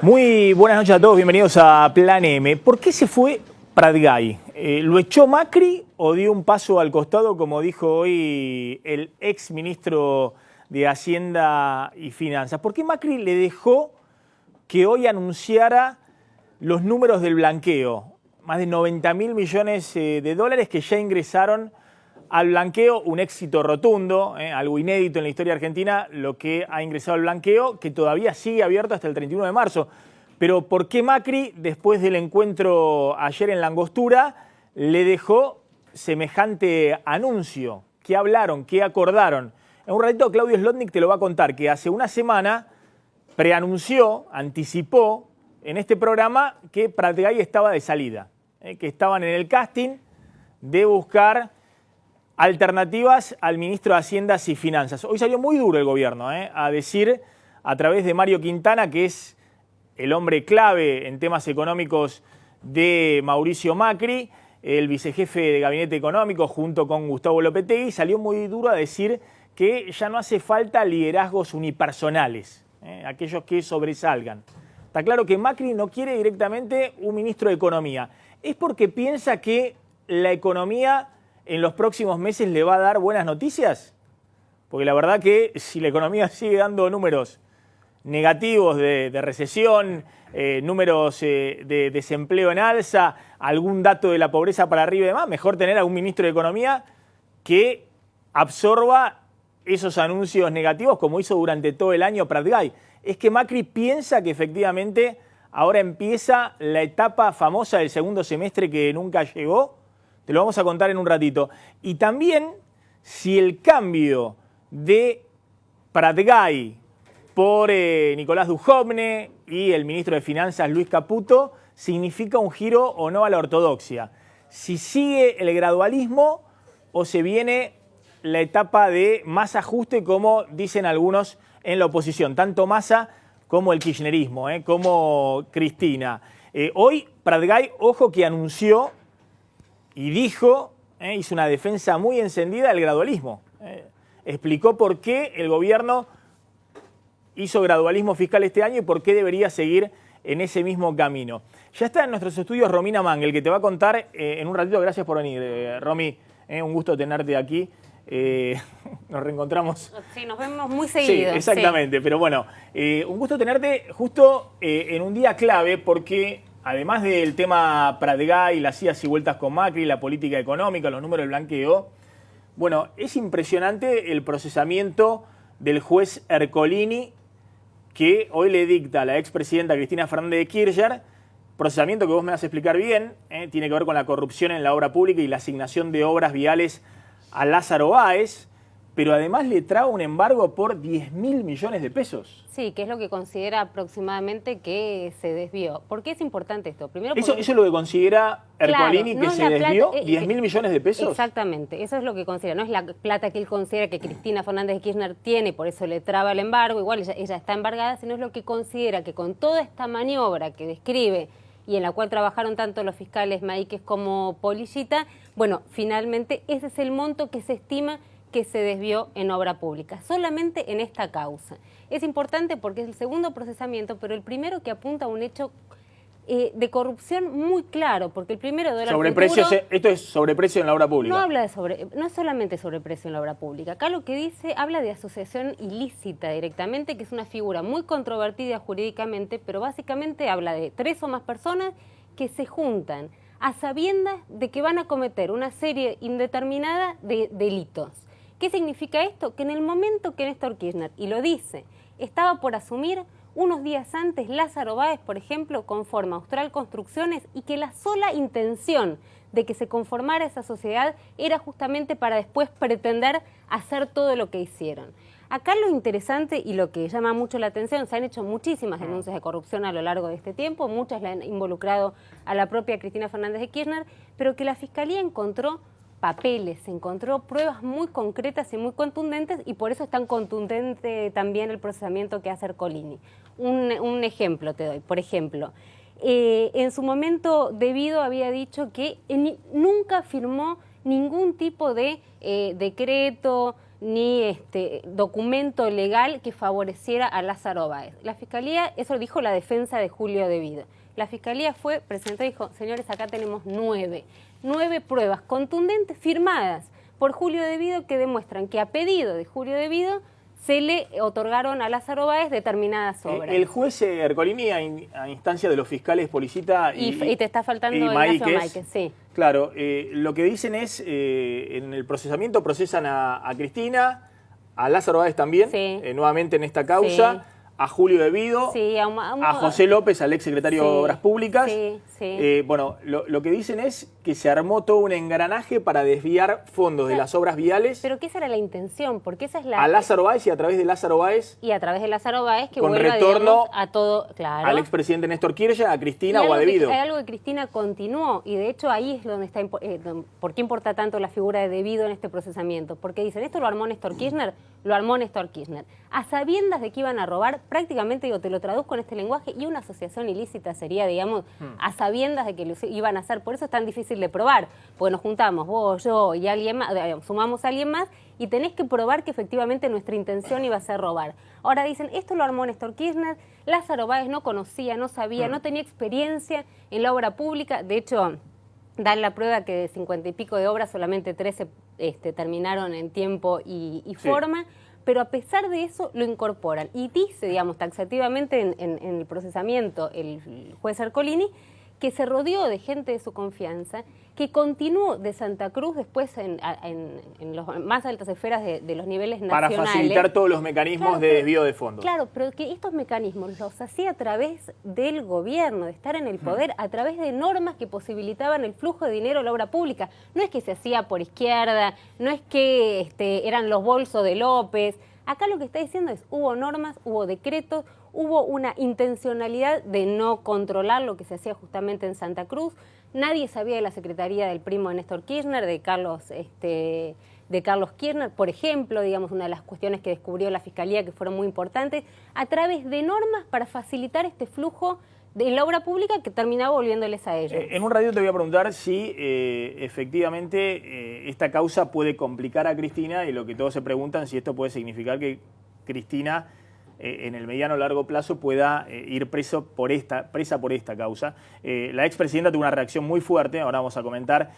Muy buenas noches a todos, bienvenidos a Plan M. ¿Por qué se fue Pratgay? ¿Lo echó Macri o dio un paso al costado, como dijo hoy el ex ministro de Hacienda y Finanzas? ¿Por qué Macri le dejó que hoy anunciara los números del blanqueo? Más de 90.000 millones de dólares que ya ingresaron al blanqueo, un éxito rotundo, algo inédito en la historia argentina, lo que ha ingresado al blanqueo, que todavía sigue abierto hasta el 31 de marzo. Pero ¿por qué Macri, después del encuentro ayer en La Angostura, le dejó semejante anuncio? ¿Qué hablaron? ¿Qué acordaron? En un ratito Claudio Zlotnik te lo va a contar, que hace una semana preanunció, anticipó en este programa que Pratgay estaba de salida, que estaban en el casting de buscar alternativas al ministro de Hacienda y Finanzas. Hoy salió muy duro el gobierno a decir, a través de Mario Quintana, que es el hombre clave en temas económicos de Mauricio Macri, el vicejefe de Gabinete Económico, junto con Gustavo Lopetegui, salió muy duro a decir que ya no hace falta liderazgos unipersonales, aquellos que sobresalgan. Está claro que Macri no quiere directamente un ministro de Economía. Es porque piensa que la economía en los próximos meses le va a dar buenas noticias, porque la verdad que si la economía sigue dando números negativos de recesión, números de desempleo en alza, algún dato de la pobreza para arriba y demás, mejor tener a un ministro de Economía que absorba esos anuncios negativos como hizo durante todo el año Pratgay. Es que Macri piensa que efectivamente ahora empieza la etapa famosa del segundo semestre que nunca llegó. Te lo vamos a contar en un ratito. Y también si el cambio de Pratgay por Nicolás Dujovne y el ministro de Finanzas Luis Caputo significa un giro o no a la ortodoxia. Si sigue el gradualismo o se viene la etapa de más ajuste, como dicen algunos en la oposición, tanto Massa como el kirchnerismo, como Cristina. Hoy Pratgay, ojo que anunció y dijo, hizo una defensa muy encendida del gradualismo. Explicó por qué el gobierno hizo gradualismo fiscal este año y por qué debería seguir en ese mismo camino. Ya está en nuestros estudios Romina Mangel, que te va a contar en un ratito. Gracias por venir, Romy. Un gusto tenerte aquí. Nos reencontramos. Sí, nos vemos muy seguido. Sí, exactamente. Sí. Pero bueno, un gusto tenerte justo en un día clave porque además del tema Pratgay, las idas y vueltas con Macri, la política económica, los números del blanqueo, bueno, es impresionante el procesamiento del juez Ercolini que hoy le dicta a la expresidenta Cristina Fernández de Kirchner, procesamiento que vos me vas a explicar bien, tiene que ver con la corrupción en la obra pública y la asignación de obras viales a Lázaro Báez, pero además le trae un embargo por 10.000 millones de pesos. Sí, que es lo que considera aproximadamente que se desvió. ¿Por qué es importante esto? Primero ¿Eso es lo que considera Ercolini, claro, que se desvió? ¿10.000 millones de pesos? Exactamente, eso es lo que considera. No es la plata que él considera que Cristina Fernández de Kirchner tiene, por eso le traba el embargo, igual ella está embargada, sino es lo que considera que con toda esta maniobra que describe y en la cual trabajaron tanto los fiscales Maíquez como Polillita, bueno, finalmente ese es el monto que se estima que se desvió en obra pública, solamente en esta causa. Es importante porque es el segundo procesamiento, pero el primero que apunta a un hecho de corrupción muy claro, porque el primero de sobreprecios, esto es sobreprecio en la obra pública. No habla de no es solamente sobreprecio en la obra pública. Acá lo que dice, habla de asociación ilícita directamente, que es una figura muy controvertida jurídicamente, pero básicamente habla de 3 o más personas que se juntan a sabiendas de que van a cometer una serie indeterminada de delitos. ¿Qué significa esto? Que en el momento que Néstor Kirchner, y lo dice, estaba por asumir, unos días antes Lázaro Báez, por ejemplo, conforma Austral Construcciones y que la sola intención de que se conformara esa sociedad era justamente para después pretender hacer todo lo que hicieron. Acá lo interesante y lo que llama mucho la atención, se han hecho muchísimas denuncias de corrupción a lo largo de este tiempo, muchas la han involucrado a la propia Cristina Fernández de Kirchner, pero que la Fiscalía encontró papeles, encontró pruebas muy concretas y muy contundentes y por eso es tan contundente también el procesamiento que hace Ercolini. Un ejemplo te doy, por ejemplo, en su momento debido había dicho que nunca firmó ningún tipo de decreto, ni documento legal que favoreciera a Lázaro Báez. La Fiscalía, eso lo dijo la defensa de Julio Devido. La Fiscalía presentó y dijo, señores, acá tenemos 9 pruebas contundentes firmadas por Julio Devido que demuestran que a pedido de Julio Devido se le otorgaron a Lázaro Báez determinadas obras. El juez Ercolini, a instancia de los fiscales Policita y te está faltando Ignacio Máiquez, sí. Claro, lo que dicen es, en el procesamiento procesan a Cristina, a Lázaro Báez también, sí. Nuevamente en esta causa. Sí. A Julio Devido, sí, a José López, al exsecretario de Obras Públicas. Sí. Bueno, lo que dicen es que se armó todo un engranaje para desviar fondos de las obras viales. Pero que esa era la intención, porque esa es la... A Lázaro Báez y a través de Lázaro Báez. Y a través de Lázaro Báez que con vuelva, retorno, digamos, a todo, claro. Al expresidente Néstor Kirchner, a Cristina o a Devido. Hay algo que Cristina continuó, y de hecho ahí es donde está... ¿Por qué importa tanto la figura de Devido en este procesamiento? Porque dicen, esto lo armó Néstor Kirchner, lo armó Néstor Kirchner. A sabiendas de que iban a robar, prácticamente, digo, te lo traduzco en este lenguaje, y una asociación ilícita sería, digamos, a sabiendas de que lo iban a hacer. Por eso es tan difícil de probar, porque nos juntamos, vos, yo y alguien más, sumamos a alguien más, y tenés que probar que efectivamente nuestra intención iba a ser robar. Ahora dicen, esto lo armó Néstor Kirchner, Lázaro Báez no conocía, no sabía, no tenía experiencia en la obra pública. De hecho, dan la prueba que de 50 y pico de obras, solamente 13 terminaron en tiempo y forma. Pero a pesar de eso lo incorporan. Y dice, digamos, taxativamente en el procesamiento el juez Ercolini, que se rodeó de gente de su confianza, que continuó de Santa Cruz después en las más altas esferas de los niveles nacionales. Para facilitar todos los mecanismos de desvío de fondos. Claro, pero que estos mecanismos los hacía a través del gobierno, de estar en el poder, a través de normas que posibilitaban el flujo de dinero a la obra pública. No es que se hacía por izquierda, no es que eran los bolsos de López. Acá lo que está diciendo es, hubo normas, hubo decretos, hubo una intencionalidad de no controlar lo que se hacía justamente en Santa Cruz. Nadie sabía de la secretaría del primo de Néstor Kirchner, de Carlos Kirchner, por ejemplo, digamos, una de las cuestiones que descubrió la Fiscalía que fueron muy importantes, a través de normas para facilitar este flujo de la obra pública que terminaba volviéndoles a ellos. En un ratito te voy a preguntar si efectivamente esta causa puede complicar a Cristina, y lo que todos se preguntan, si esto puede significar que Cristina en el mediano o largo plazo pueda ir presa por esta causa. La expresidenta tuvo una reacción muy fuerte, ahora vamos a comentar,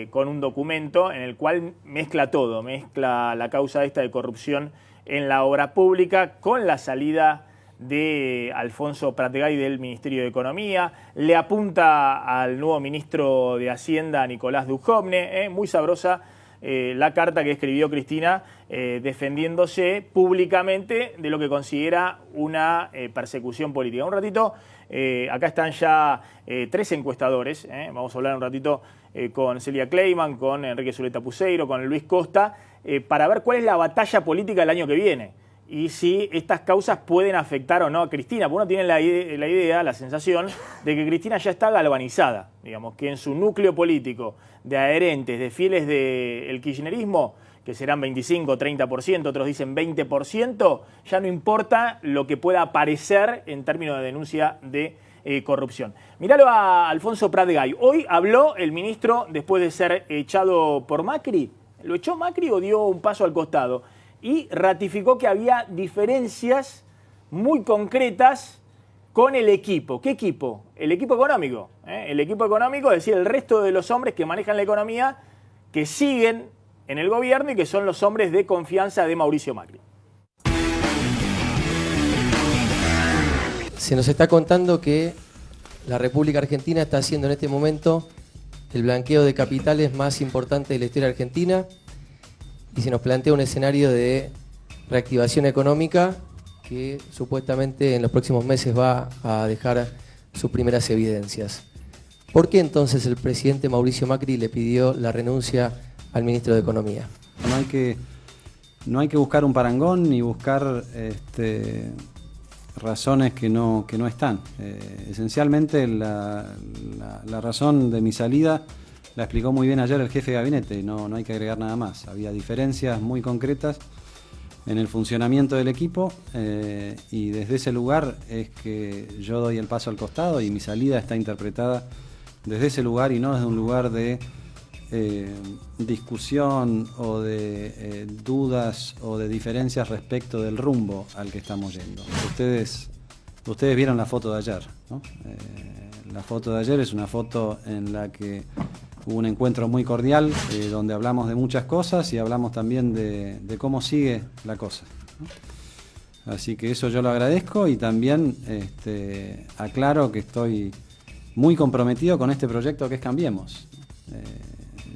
con un documento en el cual mezcla todo, mezcla la causa esta de corrupción en la obra pública con la salida de Alfonso Pratgay del Ministerio de Economía, le apunta al nuevo ministro de Hacienda, Nicolás Dujovne, muy sabrosa la carta que escribió Cristina defendiéndose públicamente de lo que considera una persecución política. Un ratito, acá están ya 3 encuestadores, vamos a hablar un ratito con Celia Kleiman, con Enrique Zuleta Puseiro, con Luis Costa, para ver cuál es la batalla política del año que viene y si estas causas pueden afectar o no a Cristina, porque uno tiene la idea, la sensación de que Cristina ya está galvanizada, digamos, que en su núcleo político de adherentes, de fieles del kirchnerismo, que serán 25, 30%, otros dicen 20%, ya no importa lo que pueda aparecer en términos de denuncia de corrupción. Míralo a Alfonso Pratgay. Hoy habló el ministro después de ser echado por Macri. ¿Lo echó Macri o dio un paso al costado? Y ratificó que había diferencias muy concretas con el equipo. ¿Qué equipo? El equipo económico. El equipo económico, es decir, el resto de los hombres que manejan la economía, que siguen en el gobierno y que son los hombres de confianza de Mauricio Macri. Se nos está contando que la República Argentina está haciendo en este momento el blanqueo de capitales más importante de la historia argentina, y se nos plantea un escenario de reactivación económica que supuestamente en los próximos meses va a dejar sus primeras evidencias. ¿Por qué entonces el presidente Mauricio Macri le pidió la renuncia al ministro de Economía? No hay que buscar un parangón ni buscar razones que no están. Esencialmente la razón de mi salida la explicó muy bien ayer el jefe de gabinete y no hay que agregar nada más. Había diferencias muy concretas en el funcionamiento del equipo y desde ese lugar es que yo doy el paso al costado y mi salida está interpretada desde ese lugar y no desde un lugar de discusión o de dudas o de diferencias respecto del rumbo al que estamos yendo. Ustedes vieron la foto de ayer, ¿no? La foto de ayer es una foto en la que hubo un encuentro muy cordial, donde hablamos de muchas cosas y hablamos también de cómo sigue la cosa, ¿no? Así que eso yo lo agradezco y también aclaro que estoy muy comprometido con este proyecto que es Cambiemos.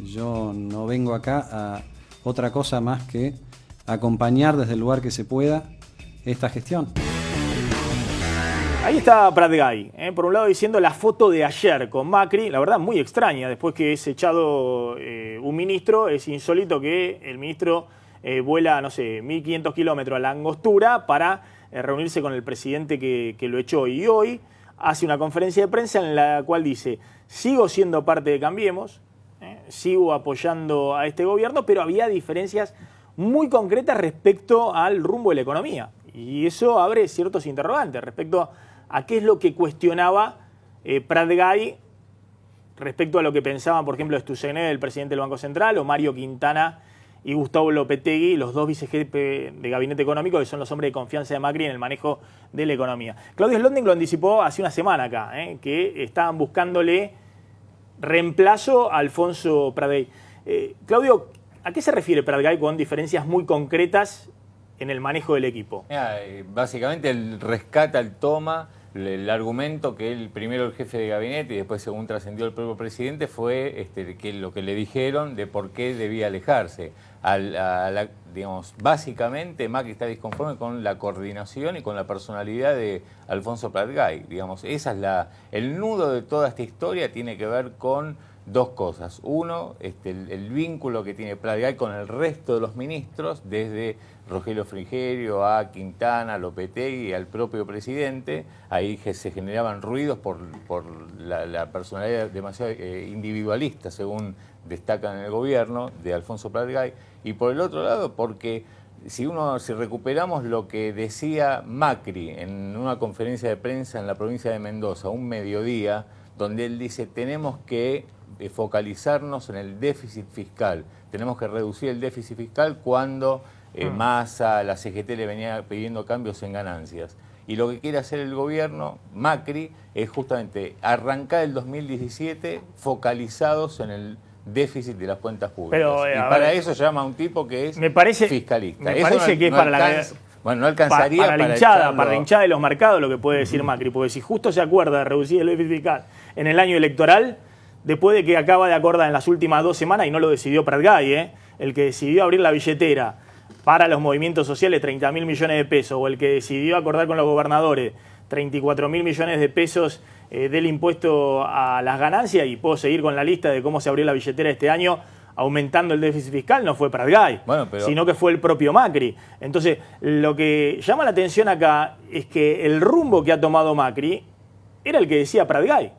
Yo no vengo acá a otra cosa más que acompañar desde el lugar que se pueda esta gestión. Ahí está Pratgay, por un lado diciendo la foto de ayer con Macri, la verdad muy extraña, después que es echado un ministro, es insólito que el ministro vuela, no sé, 1.500 kilómetros a la Angostura para reunirse con el presidente que lo echó. Y hoy hace una conferencia de prensa en la cual dice, sigo siendo parte de Cambiemos, sigo apoyando a este gobierno, pero había diferencias muy concretas respecto al rumbo de la economía. Y eso abre ciertos interrogantes respecto a qué es lo que cuestionaba Pratgay respecto a lo que pensaban, por ejemplo, Stusené, el presidente del Banco Central, o Mario Quintana y Gustavo Lopetegui, los dos vicejefes de Gabinete Económico, que son los hombres de confianza de Macri en el manejo de la economía. Claudio Slotnick lo anticipó hace una semana acá, que estaban buscándole reemplazo a Alfonso Pratgay. Claudio, ¿a qué se refiere Pratgay con diferencias muy concretas en el manejo del equipo? Básicamente él rescata, él toma el argumento que él, primero el jefe de gabinete y después según trascendió el propio presidente, fue que lo que le dijeron de por qué debía alejarse. Digamos, básicamente Macri está disconforme con la coordinación y con la personalidad de Alfonso Pratgay. Digamos, esa es el nudo de toda esta historia, tiene que ver con dos cosas. Uno, el vínculo que tiene Pratgay con el resto de los ministros, desde Rogelio Frigerio a Quintana, Lopetegui y al propio presidente. Ahí se generaban ruidos por la personalidad demasiado individualista, según destacan en el gobierno, de Alfonso Pratgay. Y por el otro lado, porque si recuperamos lo que decía Macri en una conferencia de prensa en la provincia de Mendoza, un mediodía, donde él dice, tenemos que focalizarnos en el déficit fiscal. Tenemos que reducir el déficit fiscal cuando Massa, la CGT le venía pidiendo cambios en ganancias. Y lo que quiere hacer el gobierno, Macri, es justamente arrancar el 2017 focalizados en el déficit de las cuentas públicas. Pero, y para eso llama a un tipo que es fiscalista. Me parece que es para no alcanzaría para la hinchada de los mercados lo que puede decir Macri, porque si justo se acuerda de reducir el déficit fiscal en el año electoral, después de que acaba de acordar en las últimas 2 semanas, y no lo decidió Pratgay, el que decidió abrir la billetera para los movimientos sociales, 30.000 millones de pesos, o el que decidió acordar con los gobernadores 34.000 millones de pesos del impuesto a las ganancias, y puedo seguir con la lista de cómo se abrió la billetera este año, aumentando el déficit fiscal, no fue Pratgay, sino que fue el propio Macri. Entonces, lo que llama la atención acá es que el rumbo que ha tomado Macri era el que decía Pratgay,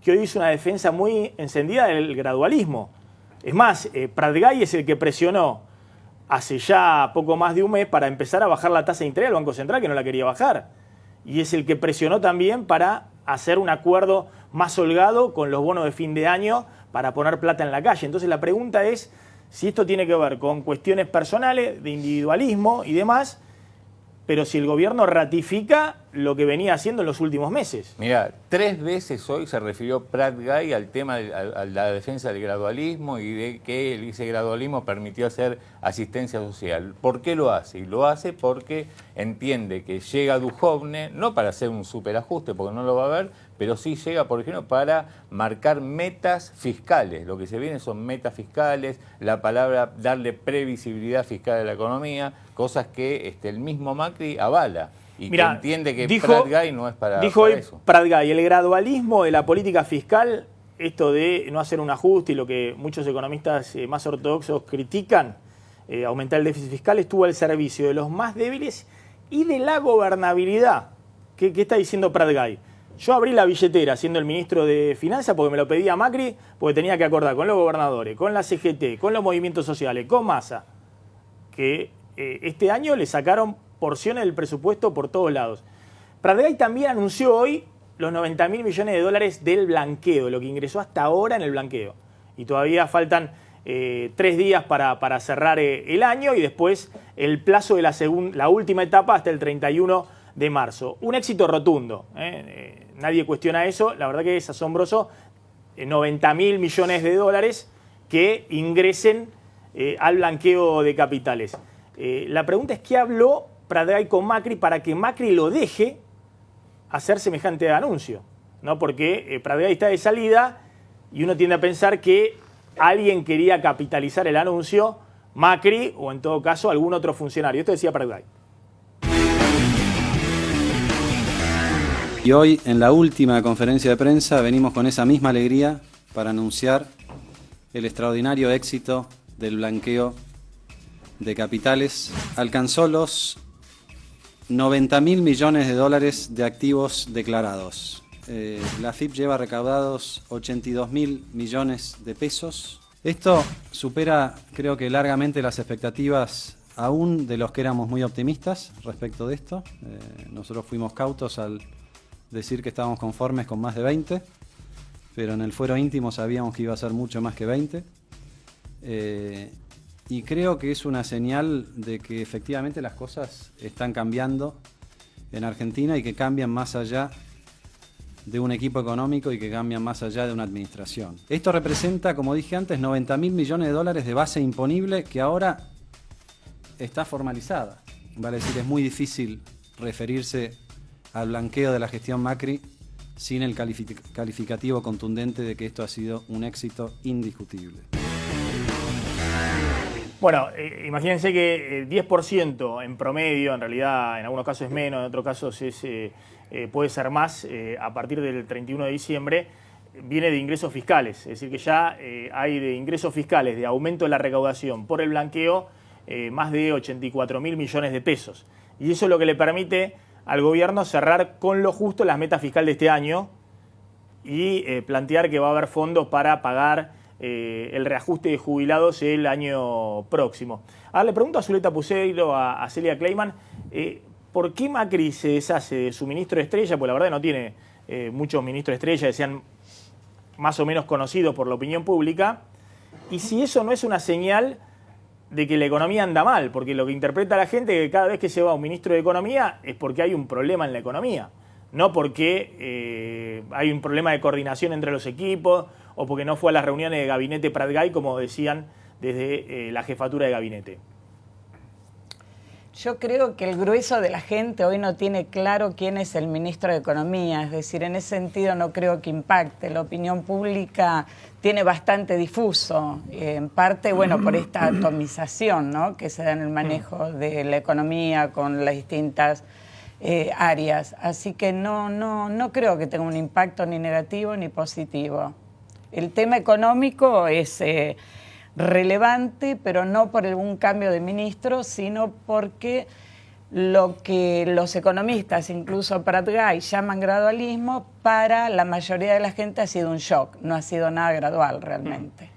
que hoy hizo una defensa muy encendida del gradualismo. Es más, Pratgay es el que presionó hace ya poco más de un mes para empezar a bajar la tasa de interés del Banco Central, que no la quería bajar. Y es el que presionó también para hacer un acuerdo más holgado con los bonos de fin de año para poner plata en la calle. Entonces la pregunta es si esto tiene que ver con cuestiones personales, de individualismo y demás, pero si el gobierno ratifica lo que venía haciendo en los últimos meses. Mira, 3 veces hoy se refirió Pratgay al tema a la defensa del gradualismo y de que ese gradualismo permitió hacer asistencia social. ¿Por qué lo hace? Y lo hace porque entiende que llega Duhovne, no para hacer un superajuste, porque no lo va a ver, pero sí llega, por ejemplo, para marcar metas fiscales. Lo que se viene son metas fiscales, la palabra darle previsibilidad fiscal a la economía, cosas que el mismo Macri avala. Y que entiende que Pratgay no es para dijo eso. Pratgay, el gradualismo de la política fiscal, esto de no hacer un ajuste y lo que muchos economistas más ortodoxos critican, aumentar el déficit fiscal, estuvo al servicio de los más débiles y de la gobernabilidad. ¿Qué está diciendo Pratgay? Yo abrí la billetera siendo el ministro de Finanzas porque me lo pedía Macri, porque tenía que acordar con los gobernadores, con la CGT, con los movimientos sociales, con Massa, que este año le sacaron porciones del presupuesto por todos lados. Pratgay también anunció hoy los 90.000 millones de dólares del blanqueo, lo que ingresó hasta ahora en el blanqueo. y todavía faltan 3 días para cerrar el año y después el plazo de la última etapa hasta el 31 de marzo. Un éxito rotundo, nadie cuestiona eso, la verdad que es asombroso, 90.000 millones de dólares que ingresen al blanqueo de capitales. La pregunta es ¿qué habló Pratgay con Macri para que Macri lo deje hacer semejante anuncio? ¿No? Porque Pratgay está de salida y uno tiende a pensar que alguien quería capitalizar el anuncio, Macri o en todo caso algún otro funcionario. Esto decía Pratgay. Y hoy, en la última conferencia de prensa, venimos con esa misma alegría para anunciar el extraordinario éxito del blanqueo de capitales. Alcanzó los 90.000 millones de dólares de activos declarados. La AFIP lleva recaudados 82.000 millones de pesos. Esto supera, creo que largamente, las expectativas aún de los que éramos muy optimistas respecto de esto. Nosotros fuimos cautos al decir que estábamos conformes con más de 20, pero en el fuero íntimo sabíamos que iba a ser mucho más que 20. Y creo que es una señal de que efectivamente las cosas están cambiando en Argentina y que cambian más allá de un equipo económico y que cambian más allá de una administración. Esto representa, como dije antes, 90.000 millones de dólares de base imponible que ahora está formalizada. Vale decir, es muy difícil referirse al blanqueo de la gestión Macri sin el calificativo contundente de que esto ha sido un éxito indiscutible. Bueno, imagínense que 10% en promedio, en realidad en algunos casos es menos, en otros casos puede ser más, a partir del 31 de diciembre, viene de ingresos fiscales. Es decir, que ya hay de ingresos fiscales, de aumento de la recaudación por el blanqueo, más de 84.000 millones de pesos. Y eso es lo que le permite al gobierno cerrar con lo justo las metas fiscales de este año y plantear que va a haber fondos para pagar el reajuste de jubilados el año próximo. Ahora le pregunto a Zuleta Puceiro, a Celia Kleiman, ¿por qué Macri se deshace de su ministro estrella? Pues la verdad no tiene muchos ministros estrella, decían más o menos conocidos por la opinión pública, y si eso no es una señal de que la economía anda mal, porque lo que interpreta la gente es que cada vez que se va un ministro de Economía es porque hay un problema en la economía, no porque hay un problema de coordinación entre los equipos o porque no fue a las reuniones de gabinete Pratgay, como decían desde la jefatura de gabinete. Yo creo que el grueso de la gente hoy no tiene claro quién es el ministro de Economía, es decir, en ese sentido no creo que impacte. La opinión pública tiene bastante difuso, en parte, bueno, por esta atomización, ¿no?, que se da en el manejo de la economía con las distintas áreas. Así que no creo que tenga un impacto ni negativo ni positivo. El tema económico es relevante, pero no por algún cambio de ministro, sino porque lo que los economistas, incluso Pratgay, llaman gradualismo, para la mayoría de la gente ha sido un shock, no ha sido nada gradual realmente.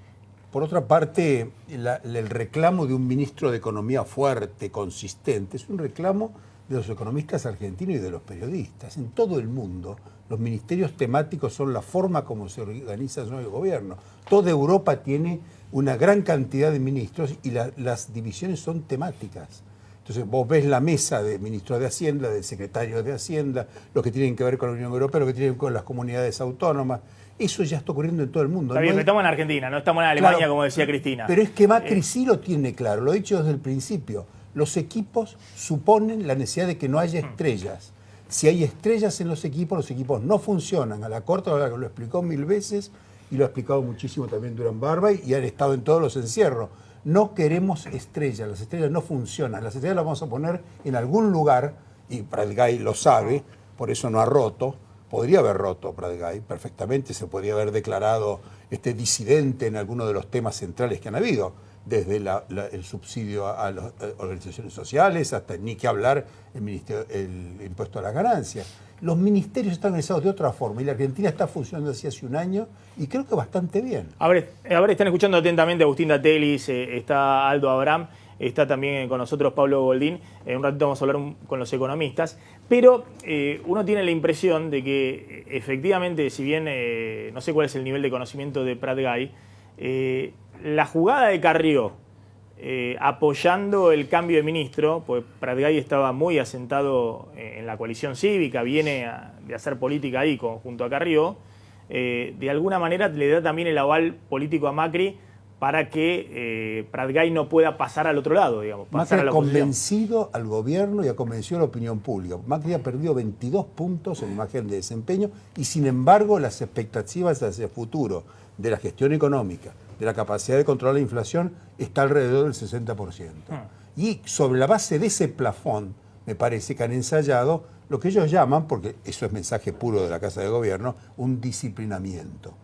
Por otra parte, el reclamo de un ministro de Economía fuerte, consistente, es un reclamo de los economistas argentinos y de los periodistas. En todo el mundo, los ministerios temáticos son la forma como se organiza el nuevo gobierno. Toda Europa tiene una gran cantidad de ministros y las divisiones son temáticas. Entonces vos ves la mesa de ministros de Hacienda, de secretarios de Hacienda, los que tienen que ver con la Unión Europea, los que tienen que ver con las comunidades autónomas. Eso ya está ocurriendo en todo el mundo. Está bien, estamos en Argentina, no estamos en Alemania, claro, como decía Cristina. Pero es que Macri sí lo tiene claro, lo he dicho desde el principio. Los equipos suponen la necesidad de que no haya estrellas. Si hay estrellas en los equipos no funcionan. A la Corte lo explicó 1000 veces y lo ha explicado muchísimo también Durán Barba y han estado en todos los encierros. No queremos estrellas, las estrellas no funcionan. Las estrellas las vamos a poner en algún lugar, y Pratgay lo sabe, por eso no ha roto. Podría haber roto Pratgay perfectamente, se podría haber declarado disidente en alguno de los temas centrales que han habido, desde el subsidio a las organizaciones sociales hasta, ni que hablar, el impuesto a las ganancias. Los ministerios están organizados de otra forma y la Argentina está funcionando así hace un año y creo que bastante bien. A ver, están escuchando atentamente a Agustín Datelis, está Aldo Abraham, está también con nosotros Pablo Goldín. En un ratito vamos a hablar con los economistas, pero uno tiene la impresión de que efectivamente, si bien no sé cuál es el nivel de conocimiento de Pratgay, La jugada de Carrió, apoyando el cambio de ministro, pues Pratgay estaba muy asentado en la coalición cívica, viene de hacer política ahí junto a Carrió, de alguna manera le da también el aval político a Macri para que Pratgay no pueda pasar al otro lado, digamos. Pasar Macri a la ha oposición. convencido al gobierno y ha convencido a la opinión pública. Macri ha perdido 22 puntos en imagen de desempeño y, sin embargo, las expectativas hacia el futuro de la gestión económica, de la capacidad de controlar la inflación, está alrededor del 60%. Y sobre la base de ese plafón, me parece que han ensayado lo que ellos llaman, porque eso es mensaje puro de la Casa de Gobierno, un disciplinamiento.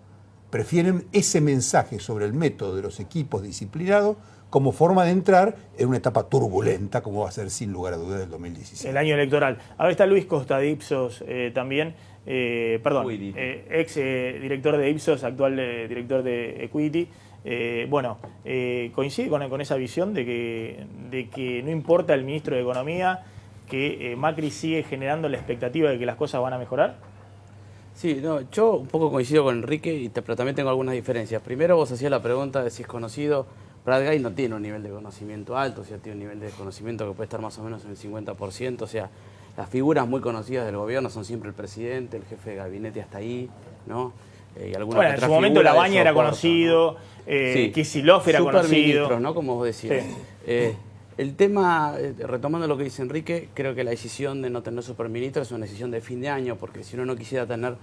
Prefieren ese mensaje sobre el método de los equipos disciplinados como forma de entrar en una etapa turbulenta, como va a ser sin lugar a dudas el 2017. El año electoral. Ahora está Luis Costa de Ipsos también, ex director de Ipsos, actual director de Equity. Coincide con esa visión de que no importa el ministro de Economía, que Macri sigue generando la expectativa de que las cosas van a mejorar. Sí, no, yo un poco coincido con Enrique, pero también tengo algunas diferencias. Primero, vos hacías la pregunta de si es conocido. Pratgay no tiene un nivel de conocimiento alto, o sea, tiene un nivel de conocimiento que puede estar más o menos en el 50%. O sea, las figuras muy conocidas del gobierno son siempre el presidente, el jefe de gabinete hasta ahí, ¿no? Y alguna En su momento Labaña era conocido, ¿no? Kicillof era conocido. ¿no? Como vos decías. Sí. El tema, retomando lo que dice Enrique, creo que la decisión de no tener superministro es una decisión de fin de año, porque si uno no quisiera tener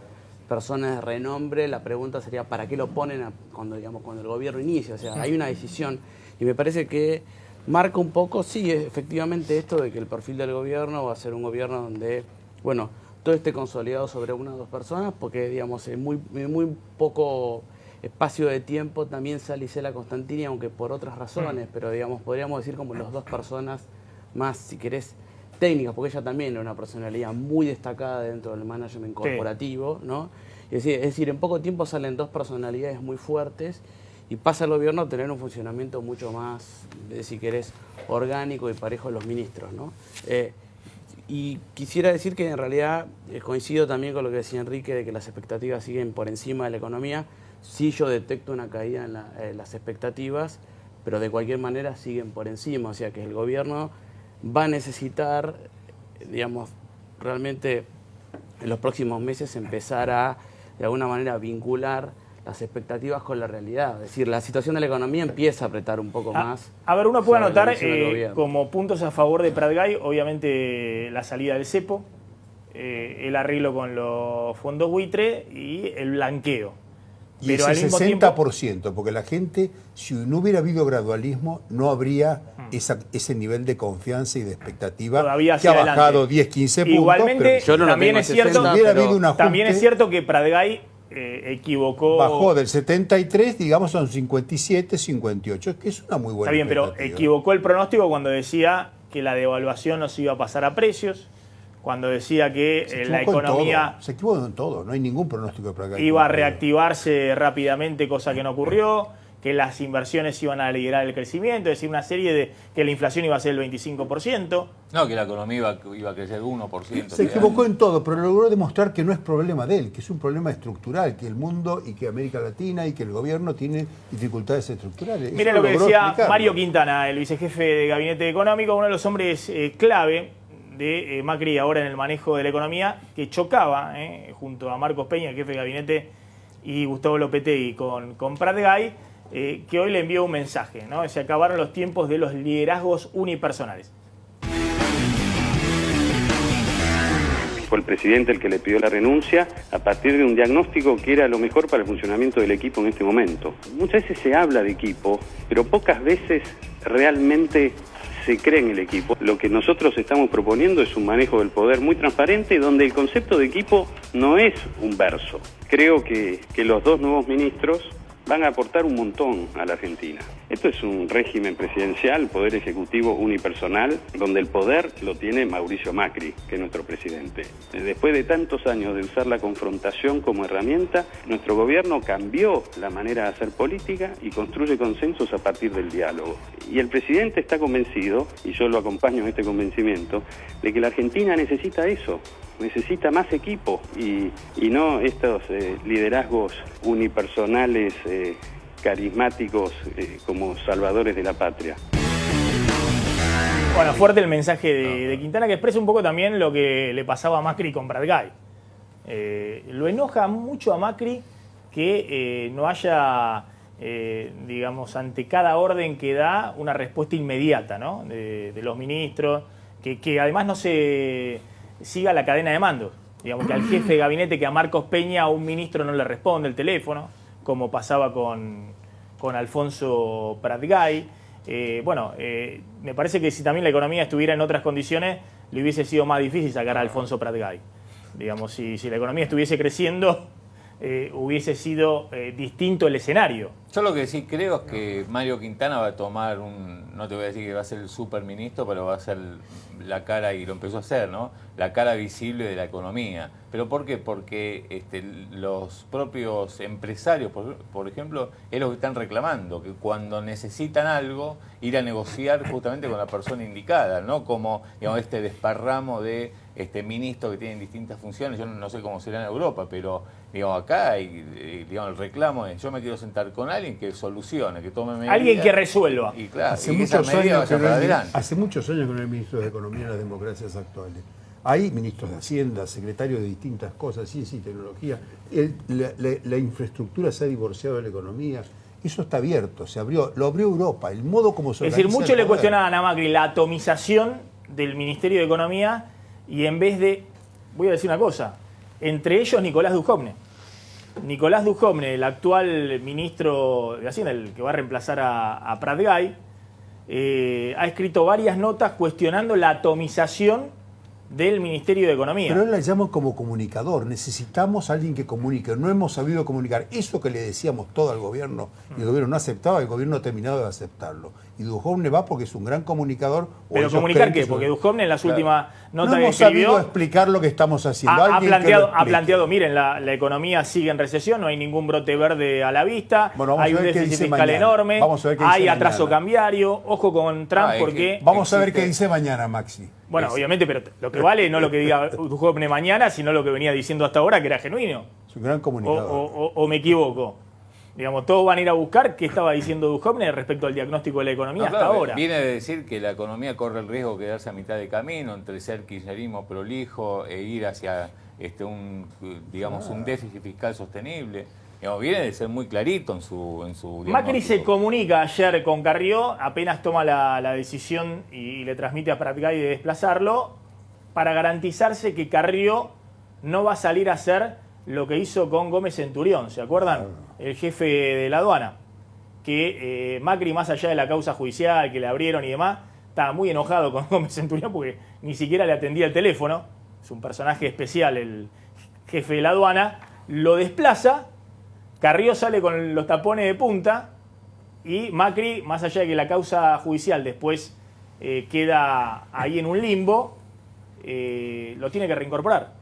personas de renombre, la pregunta sería ¿para qué lo ponen cuando el gobierno inicia? O sea, hay una decisión y me parece que marca un poco, sí, efectivamente esto de que el perfil del gobierno va a ser un gobierno donde, bueno, todo esté consolidado sobre una o dos personas, porque, digamos, en muy poco espacio de tiempo también sale Isela Costantini, aunque por otras razones, pero, digamos, podríamos decir como las dos personas más, si querés, técnicas, porque ella también era una personalidad muy destacada dentro del management corporativo, ¿no? Es decir, en poco tiempo salen dos personalidades muy fuertes y pasa el gobierno a tener un funcionamiento mucho más, si querés, orgánico y parejo de los ministros, ¿no? Y quisiera decir que en realidad coincido también con lo que decía Enrique, de que las expectativas siguen por encima de la economía. Sí, yo detecto una caída en las expectativas, pero de cualquier manera siguen por encima, o sea que el gobierno va a necesitar, digamos, realmente en los próximos meses empezar a, de alguna manera, vincular las expectativas con la realidad. Es decir, la situación de la economía empieza a apretar un poco más. A ver, uno puede anotar gobierno. como puntos a favor de Pratgay, obviamente la salida del cepo, el arreglo con los fondos buitre y el blanqueo. Y pero ese al mismo 60%, porque la gente, si no hubiera habido gradualismo, no habría ese nivel de confianza y de expectativa todavía que ha adelante. bajado 10-15 puntos. Igualmente, yo no lo también, tengo es en cierto, 60, hubiera pero habido un ajuste, también es cierto que Pratgay equivocó. bajó del 73, digamos, a un 57, 58, que es una muy buena Está bien, pero expectativa. equivocó el pronóstico cuando decía que la devaluación no se iba a pasar a precios, cuando decía que la economía Se equivocó en todo, no hay ningún pronóstico de Pratgay. iba a reactivarse rápidamente, cosa que no ocurrió, que las inversiones iban a liderar el crecimiento, es decir, una serie de que la inflación iba a ser el 25%. No, que la economía iba a crecer 1%. Se equivocó en todo, pero logró demostrar que no es problema de él, que es un problema estructural, que el mundo y que América Latina y que el gobierno tienen dificultades estructurales. Miren Eso lo que logró decía explicarlo. Mario Quintana, el vicejefe de Gabinete Económico, uno de los hombres clave de Macri ahora en el manejo de la economía, que chocaba junto a Marcos Peña, el jefe de Gabinete, y Gustavo Lopetegui con Pratgay, que hoy le envió un mensaje, ¿no? Se acabaron los tiempos de los liderazgos unipersonales. Fue el presidente el que le pidió la renuncia a partir de un diagnóstico que era lo mejor para el funcionamiento del equipo en este momento. Muchas veces se habla de equipo, pero pocas veces realmente se cree en el equipo. Lo que nosotros estamos proponiendo es un manejo del poder muy transparente, donde el concepto de equipo no es un verso. Creo que los dos nuevos ministros van a aportar un montón a la Argentina. Esto es un régimen presidencial, poder ejecutivo unipersonal, donde el poder lo tiene Mauricio Macri, que es nuestro presidente. Después de tantos años de usar la confrontación como herramienta, nuestro gobierno cambió la manera de hacer política y construye consensos a partir del diálogo. Y el presidente está convencido, y yo lo acompaño en este convencimiento, de que la Argentina necesita eso. Necesita más equipo y no estos liderazgos unipersonales carismáticos como salvadores de la patria. Bueno, fuerte el mensaje de Quintana, que expresa un poco también lo que le pasaba a Macri con Pratgay. Lo enoja mucho a Macri que no haya, digamos, ante cada orden que da, una respuesta inmediata, ¿no? de los ministros, que además no se siga la cadena de mandos. Digamos, que al jefe de gabinete, que a Marcos Peña, a un ministro no le responde el teléfono, como pasaba con Alfonso Pratgay. Me parece que si también la economía estuviera en otras condiciones, le hubiese sido más difícil sacar a Alfonso Pratgay. Digamos, si la economía estuviese creciendo, hubiese sido distinto el escenario. Yo lo que sí creo es que Mario Quintana va a tomar no te voy a decir que va a ser el superministro, pero va a ser la cara, y lo empezó a hacer, ¿no? La cara visible de la economía. ¿Pero por qué? Porque los propios empresarios, por ejemplo, es lo que están reclamando, que cuando necesitan algo, ir a negociar justamente con la persona indicada, ¿no? Como, digamos, este desparramo de ministros que tienen distintas funciones. Yo no sé cómo será en Europa, pero digamos, acá hay, digamos, el reclamo es: yo me quiero sentar con alguien que solucione, que tome medidas. Alguien que resuelva. Y claro, hace, y muchos años que hace muchos años que no hay ministro de Economía en las democracias actuales. Hay ministros de Hacienda, secretarios de distintas cosas, ciencia y tecnología. La infraestructura se ha divorciado de la economía. Eso está abierto, lo abrió Europa, el modo como se organiza. Es decir, muchos le cuestionaban a Macri la atomización del Ministerio de Economía, y en vez de, voy a decir una cosa, entre ellos Nicolás Dujovne. Nicolás Dujovne, el actual ministro de Hacienda, el que va a reemplazar a Pratgay, ha escrito varias notas cuestionando la atomización del Ministerio de Economía. Pero él la llama como comunicador. Necesitamos a alguien que comunique. No hemos sabido comunicar. Eso que le decíamos todo al gobierno, y el gobierno no aceptaba, el gobierno ha terminado de aceptarlo. Y Dujovne va porque es un gran comunicador. ¿Pero comunicar qué? Porque Dujovne en las últimas notas que escribió... No hemos sabido explicar lo que estamos haciendo. Ha planteado, miren, la economía sigue en recesión, no hay ningún brote verde a la vista, hay un déficit fiscal enorme, hay atraso cambiario, ojo con Trump porque... Vamos a ver qué dice mañana, Maxi. Bueno, obviamente, pero lo que vale no lo que diga Dujovne mañana, sino lo que venía diciendo hasta ahora, que era genuino. Es un gran comunicador. O me equivoco. Digamos, todos van a ir a buscar qué estaba diciendo Dujovne respecto al diagnóstico de la economía hasta ahora. Viene de decir que la economía corre el riesgo de quedarse a mitad de camino entre ser kirchnerismo prolijo e ir hacia un déficit fiscal sostenible. Digamos, viene de ser muy clarito en su Macri se comunica ayer con Carrió, apenas toma la decisión y le transmite a Pratgay de desplazarlo, para garantizarse que Carrió no va a salir a hacer lo que hizo con Gómez Centurión, ¿se acuerdan? El jefe de la aduana. Que Macri, más allá de la causa judicial que le abrieron y demás, estaba muy enojado con Gómez Centurión porque ni siquiera le atendía el teléfono. Es un personaje especial el jefe de la aduana. Lo desplaza, Carrió sale con los tapones de punta y Macri, más allá de que la causa judicial después queda ahí en un limbo, lo tiene que reincorporar.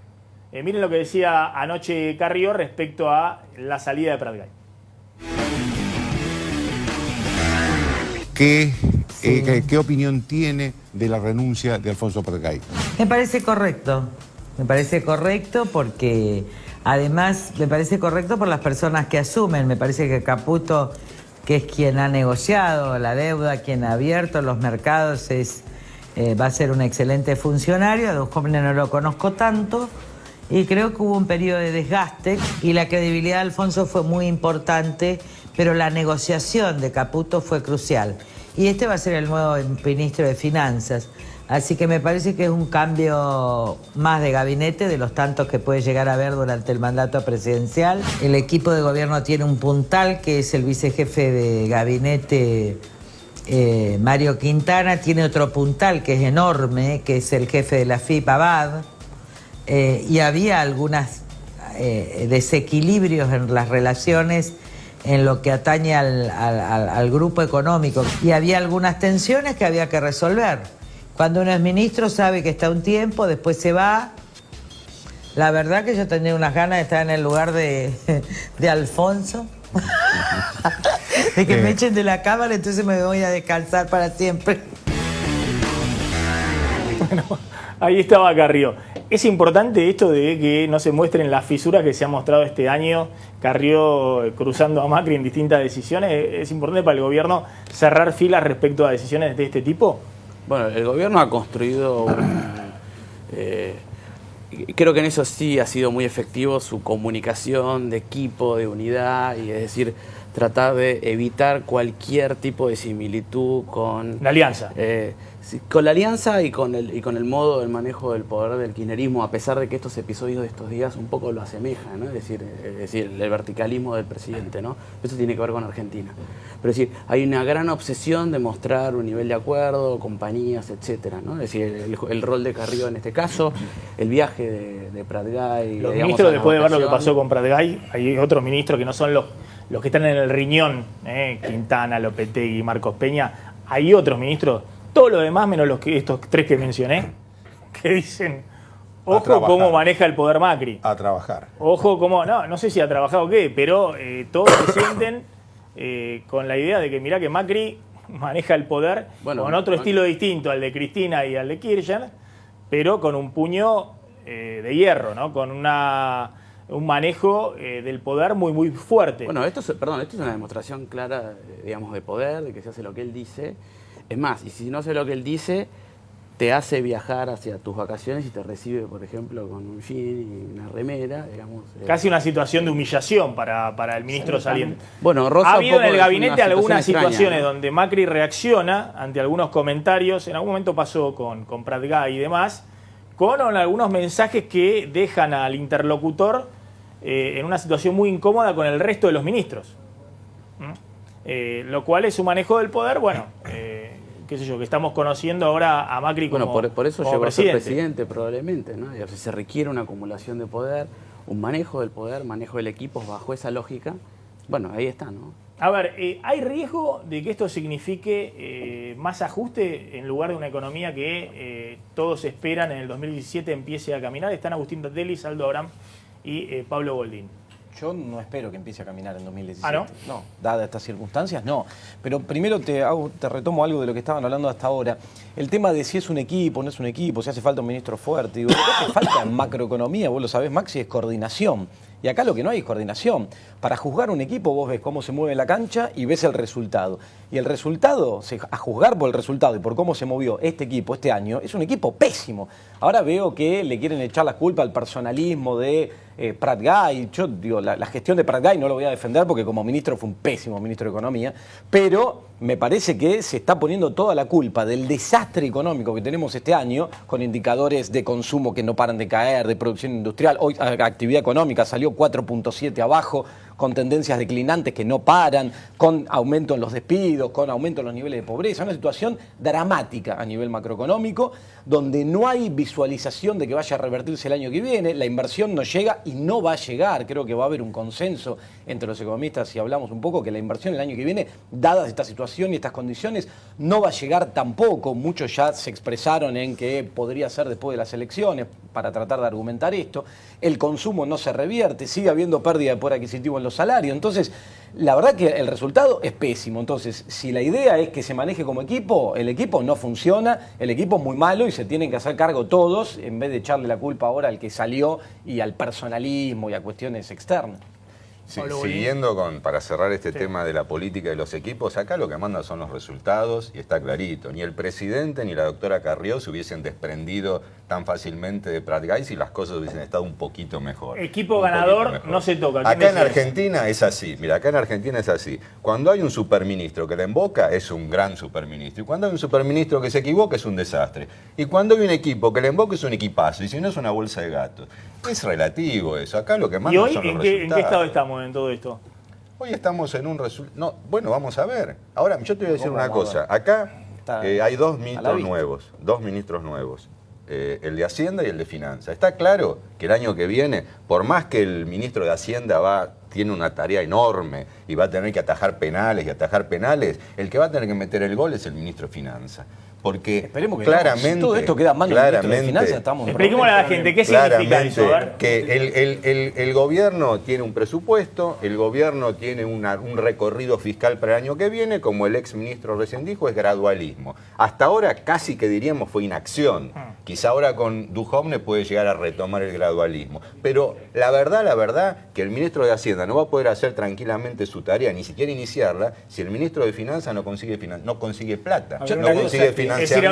Miren lo que decía anoche Carrió respecto a la salida de Pratgay. ¿Qué opinión tiene de la renuncia de Alfonso Pratgay? Me parece correcto porque además me parece correcto por las personas que asumen. Me parece que Caputo, que es quien ha negociado la deuda, quien ha abierto los mercados, va a ser un excelente funcionario. A Dujovne no lo conozco tanto y creo que hubo un periodo de desgaste y la credibilidad de Alfonso fue muy importante, pero la negociación de Caputo fue crucial. Y este va a ser el nuevo ministro de Finanzas. Así que me parece que es un cambio más de gabinete de los tantos que puede llegar a haber durante el mandato presidencial. El equipo de gobierno tiene un puntal, que es el vicejefe de gabinete Mario Quintana. Tiene otro puntal que es enorme, que es el jefe de la FIP, Abad. Y había algunos desequilibrios en las relaciones en lo que atañe al grupo económico. Y había algunas tensiones que había que resolver. Cuando uno es ministro sabe que está un tiempo, después se va. La verdad que yo tenía unas ganas de estar en el lugar de Alfonso. De que me echen de la cámara, entonces me voy a descansar para siempre. Bueno, Ahí estaba Carrió. Es importante esto de que no se muestren las fisuras que se han mostrado este año, Carrió cruzando a Macri en distintas decisiones. ¿Es importante para el gobierno cerrar filas respecto a decisiones de este tipo? Bueno, el gobierno ha construido creo que en eso sí ha sido muy efectivo su comunicación de equipo, de unidad, y es decir, tratar de evitar cualquier tipo de similitud con la alianza. Con la alianza y con el modo del manejo del poder del kirchnerismo, a pesar de que estos episodios de estos días un poco lo asemejan, ¿no? Es decir, el verticalismo del presidente, ¿no? Eso tiene que ver con Argentina. Pero es decir, hay una gran obsesión de mostrar un nivel de acuerdo, compañías, etcétera, ¿no? Es decir, el rol de Carrió en este caso, el viaje de Pratgay. Los ministros, después de ver lo que pasó con Pratgay, hay otros ministros que no son los que están en el riñón, Quintana, Lopetegui, Marcos Peña. Hay otros ministros, todo lo demás menos estos tres que mencioné, que dicen, ojo cómo maneja el poder Macri. A trabajar. Ojo cómo, no sé si ha trabajado o qué, pero todos se sienten con la idea de que mirá que Macri maneja el poder con otro estilo distinto al de Cristina y al de Kirchner, pero con un puño de hierro, ¿no? Con un manejo del poder muy, muy fuerte. Bueno, esto es una demostración clara, digamos, de poder, de que se hace lo que él dice. Es más, y si no hace lo que él dice, te hace viajar hacia tus vacaciones y te recibe, por ejemplo, con un jean y una remera, digamos. Casi una situación de humillación para el ministro saliente. Bueno, Rosa ha habido en el es gabinete una algunas situación situaciones extraña, ¿no? donde Macri reacciona ante algunos comentarios. En algún momento pasó con Pratgay y demás, con algunos mensajes que dejan al interlocutor en una situación muy incómoda con el resto de los ministros. Lo cual es un manejo del poder, bueno, qué sé yo, que estamos conociendo ahora a Macri como Bueno, por eso como llegó a ser presidente probablemente, ¿no? Y se requiere una acumulación de poder, un manejo del poder, manejo del equipo bajo esa lógica. Bueno, ahí está, ¿no? A ver, ¿hay riesgo de que esto signifique más ajuste en lugar de una economía que todos esperan en el 2017 empiece a caminar? Están Agustín Tatelli, Aldo Abraham y Pablo Goldín. Yo no espero que empiece a caminar en 2017. ¿Ah, no? No, dadas estas circunstancias, no. Pero primero te retomo algo de lo que estaban hablando hasta ahora. El tema de si es un equipo, no es un equipo, si hace falta un ministro fuerte. Digo, lo que hace falta en macroeconomía, vos lo sabés, Maxi, es coordinación. Y acá lo que no hay es coordinación. Para juzgar un equipo vos ves cómo se mueve la cancha y ves el resultado. Y el resultado, a juzgar por el resultado y por cómo se movió este equipo este año, es un equipo pésimo. Ahora veo que le quieren echar la culpa al personalismo de Pratgay. Yo digo, la gestión de Pratgay no lo voy a defender porque como ministro fue un pésimo ministro de Economía, pero me parece que se está poniendo toda la culpa del desastre económico que tenemos este año, con indicadores de consumo que no paran de caer, de producción industrial. Hoy actividad económica salió 4.7 abajo, con tendencias declinantes que no paran, con aumento en los despidos, con aumento en los niveles de pobreza. Una situación dramática a nivel macroeconómico, donde no hay visualización de que vaya a revertirse el año que viene. La inversión no llega y no va a llegar. Creo que va a haber un consenso entre los economistas, si hablamos un poco, que la inversión el año que viene, dadas esta situación y estas condiciones, no va a llegar tampoco. Muchos ya se expresaron en que podría ser después de las elecciones, para tratar de argumentar esto. El consumo no se revierte, sigue habiendo pérdida de poder adquisitivo en los salarios. Entonces, la verdad que el resultado es pésimo. Entonces, si la idea es que se maneje como equipo, el equipo no funciona, el equipo es muy malo y se tienen que hacer cargo todos, en vez de echarle la culpa ahora al que salió y al personalismo y a cuestiones externas. Sí, siguiendo para cerrar este tema de la política de los equipos, acá lo que mandan son los resultados y está clarito. Ni el presidente ni la doctora Carrió se hubiesen desprendido tan fácilmente de Pratgay si las cosas hubiesen estado un poquito mejor. Equipo ganador no se toca. Acá en Argentina es así. Mira, acá en Argentina es así. Cuando hay un superministro que la emboca, es un gran superministro. Y cuando hay un superministro que se equivoca, es un desastre. Y cuando hay un equipo que la emboca, es un equipazo. Y si no, es una bolsa de gatos. Es relativo eso. Acá lo que mandan son los resultados. ¿En qué estado estamos en todo esto? Hoy estamos en un resultado. No, bueno, vamos a ver. Ahora, yo te voy a decir una cosa. Acá hay dos ministros nuevos. El de Hacienda y el de Finanzas. Está claro que el año que viene, por más que el ministro de Hacienda va tiene una tarea enorme y va a tener que atajar penales y atajar penales, el que va a tener que meter el gol es el ministro de Finanzas. Porque Esperemos que claramente, si todo esto queda mal en el ministro de Finanzas, estamos en Expliquémosle a la gente, ¿qué significa eso? A ver. que el gobierno tiene un presupuesto, el gobierno tiene un recorrido fiscal para el año que viene, como el ex ministro recién dijo, es gradualismo. Hasta ahora casi que diríamos fue inacción. Quizá ahora con Duhovne puede llegar a retomar el gradualismo. Pero la verdad, que el ministro de Hacienda no va a poder hacer tranquilamente su tarea, ni siquiera iniciarla, si el ministro de Finanzas no consigue plata, no consigue financiamiento. Es decir,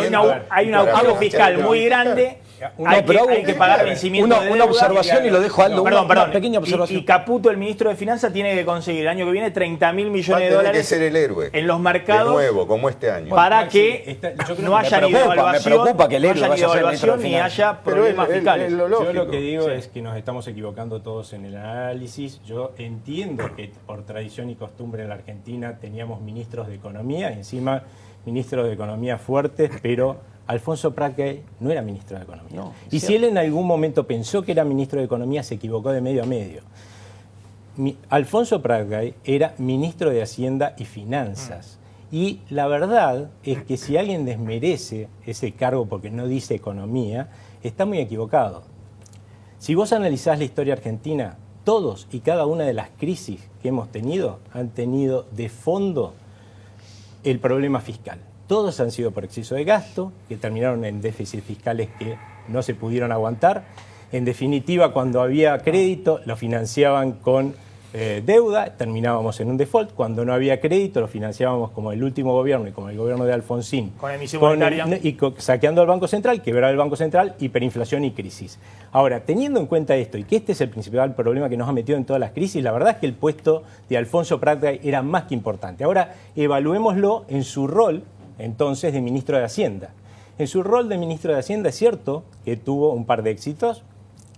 hay un agujero fiscal muy grande, hay que pagar vencimiento de deuda. Una observación y lo dejo a Aldo, una pequeña observación. Y Caputo, el ministro de Finanzas, tiene que conseguir el año que viene 30.000 millones de Va a tener dólares que ser el héroe en los mercados de nuevo, como este año. para que no haya ni devaluación, me preocupa que el héroe vaya a ser el ministro de ni Finanzas. haya problemas fiscales. Yo lo que digo es que nos estamos equivocando todos en el análisis. Yo entiendo que por tradición y costumbre en la Argentina teníamos ministros de Economía, y encima ministros de Economía fuertes, pero Alfonso Pratgay no era ministro de Economía. No, y si él en algún momento pensó que era ministro de Economía, se equivocó de medio a medio. Alfonso Pratgay era ministro de Hacienda y Finanzas. Y la verdad es que si alguien desmerece ese cargo porque no dice economía, está muy equivocado. Si vos analizás la historia argentina, todos y cada una de las crisis que hemos tenido han tenido de fondo el problema fiscal. Todos han sido por exceso de gasto, que terminaron en déficits fiscales que no se pudieron aguantar. En definitiva, cuando había crédito, lo financiaban con deuda, terminábamos en un default. Cuando no había crédito, lo financiábamos como el último gobierno y como el gobierno de Alfonsín. Con emisión monetaria. Saqueando al Banco Central, quebrar el Banco Central, hiperinflación y crisis. Ahora, teniendo en cuenta esto y que este es el principal problema que nos ha metido en todas las crisis, la verdad es que el puesto de Alfonso Pratgay era más que importante. Ahora, evaluémoslo en su rol, entonces, de ministro de Hacienda. En su rol de ministro de Hacienda es cierto que tuvo un par de éxitos,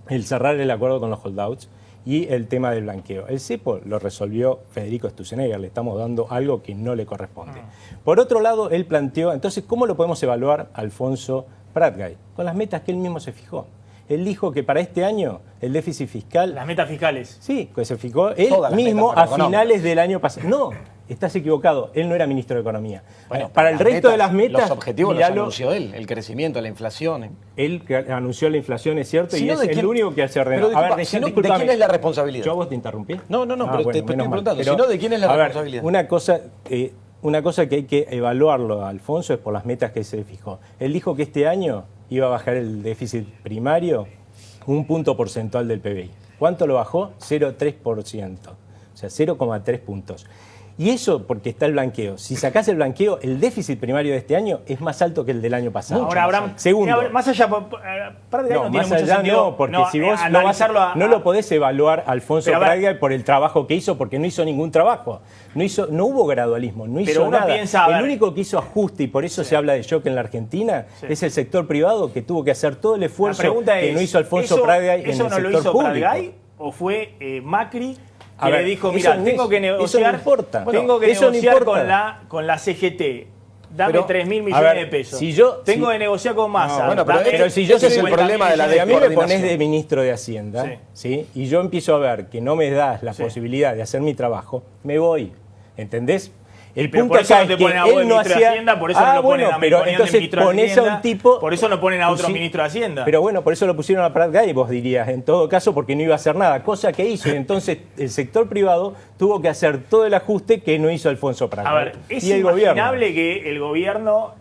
el cerrar el acuerdo con los holdouts y el tema del blanqueo. El cepo lo resolvió Federico Sturzenegger, le estamos dando algo que no le corresponde. Por otro lado, él planteó, entonces, ¿cómo lo podemos evaluar Alfonso Pratgay? Con las metas que él mismo se fijó. Él dijo que para este año el déficit fiscal... Las metas fiscales. Sí, que se fijó él mismo a finales del año pasado. No, estás equivocado. Él no era ministro de Economía. Bueno, para el resto de las metas... Los objetivos los anunció él, el crecimiento, la inflación. Él anunció la inflación, es cierto, y es el único que hace ordenar. Pero, ¿de quién es la responsabilidad? ¿Yo a vos te interrumpí? No, pero te estoy preguntando. Pero, Si no, ¿de quién es la responsabilidad? Una cosa que hay que evaluarlo, Alfonso, es por las metas que se fijó. Él dijo que este año iba a bajar el déficit primario 1 punto porcentual del PBI. ¿Cuánto lo bajó? 0,3%. O sea, 0,3 puntos. Y eso porque está el blanqueo. Si sacás el blanqueo, el déficit primario de este año es más alto que el del año pasado. Ahora, Abraham, segundo. Más allá, No, no tiene más mucho allá sentido, no, porque si vos no lo podés evaluar Alfonso Pratgay por el trabajo que hizo, porque no hizo ningún trabajo. No hubo gradualismo, no hizo uno nada. piensa, el único que hizo ajuste, y por eso se habla de shock en la Argentina, es el sector privado, que tuvo que hacer todo el esfuerzo que no hizo Alfonso Pratgay en el sector público. ¿Eso no lo hizo Pratgay o fue Macri que le dijo, mira, tengo que negociar, con la CGT? Dame 3.000 millones de pesos. Tengo que negociar con Massa. Pero si yo ese es el problema de la descoordinación. A mí me pones de ministro de Hacienda, ¿sí? Y yo empiezo a ver que no me das la posibilidad de hacer mi trabajo, me voy. ¿Entendés? El punto acá es que él no hacía... Hacienda, por eso no lo ponen a pero entonces pones a un tipo... Por eso no ponen a otro ministro de Hacienda. Pero bueno, por eso lo pusieron a Pratgay, vos dirías, en todo caso, porque no iba a hacer nada, cosa que hizo. Y entonces el sector privado tuvo que hacer todo el ajuste que no hizo Alfonso Pratgay. A ver, es imaginable que el gobierno,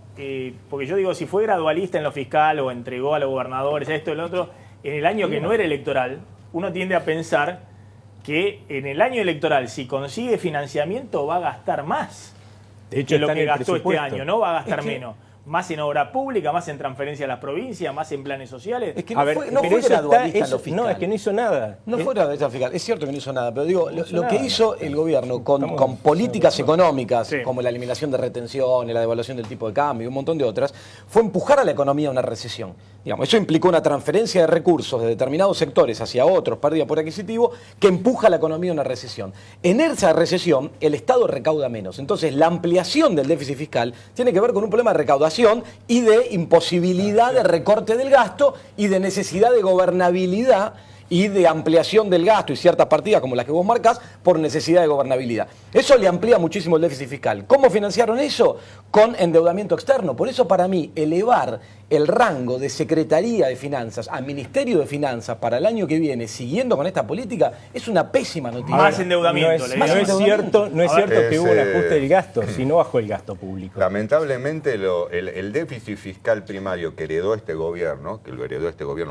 porque yo digo, si fue gradualista en lo fiscal o entregó a los gobernadores esto y lo otro, en el año que no era electoral, uno tiende a pensar que en el año electoral, si consigue financiamiento, va a gastar más de hecho, de lo que gastó este año, ¿no? Va a gastar menos. Más en obra pública, más en transferencia a las provincias, más en planes sociales. Es que no fue gradualista en lo fiscal. No, es que no hizo nada. No fue gradualista fiscal. Es cierto que no hizo nada, pero digo, lo que hizo el gobierno con políticas económicas, como la eliminación de retenciones, la devaluación del tipo de cambio y un montón de otras, fue empujar a la economía a una recesión. Digamos, eso implicó una transferencia de recursos de determinados sectores hacia otros, pérdida por adquisitivo, que empuja a la economía a una recesión. En esa recesión, el Estado recauda menos. Entonces, la ampliación del déficit fiscal tiene que ver con un problema de recaudación y de imposibilidad de recorte del gasto y de necesidad de gobernabilidad y de ampliación del gasto y ciertas partidas como las que vos marcás por necesidad de gobernabilidad. Eso le amplía muchísimo el déficit fiscal. ¿Cómo financiaron eso? Con endeudamiento externo. Por eso para mí elevar el rango de Secretaría de Finanzas a Ministerio de Finanzas para el año que viene, siguiendo con esta política, es una pésima noticia. Más endeudamiento. No es cierto que hubo un ajuste del gasto, sí. sino bajó el gasto público. Lamentablemente el déficit fiscal primario que heredó este gobierno,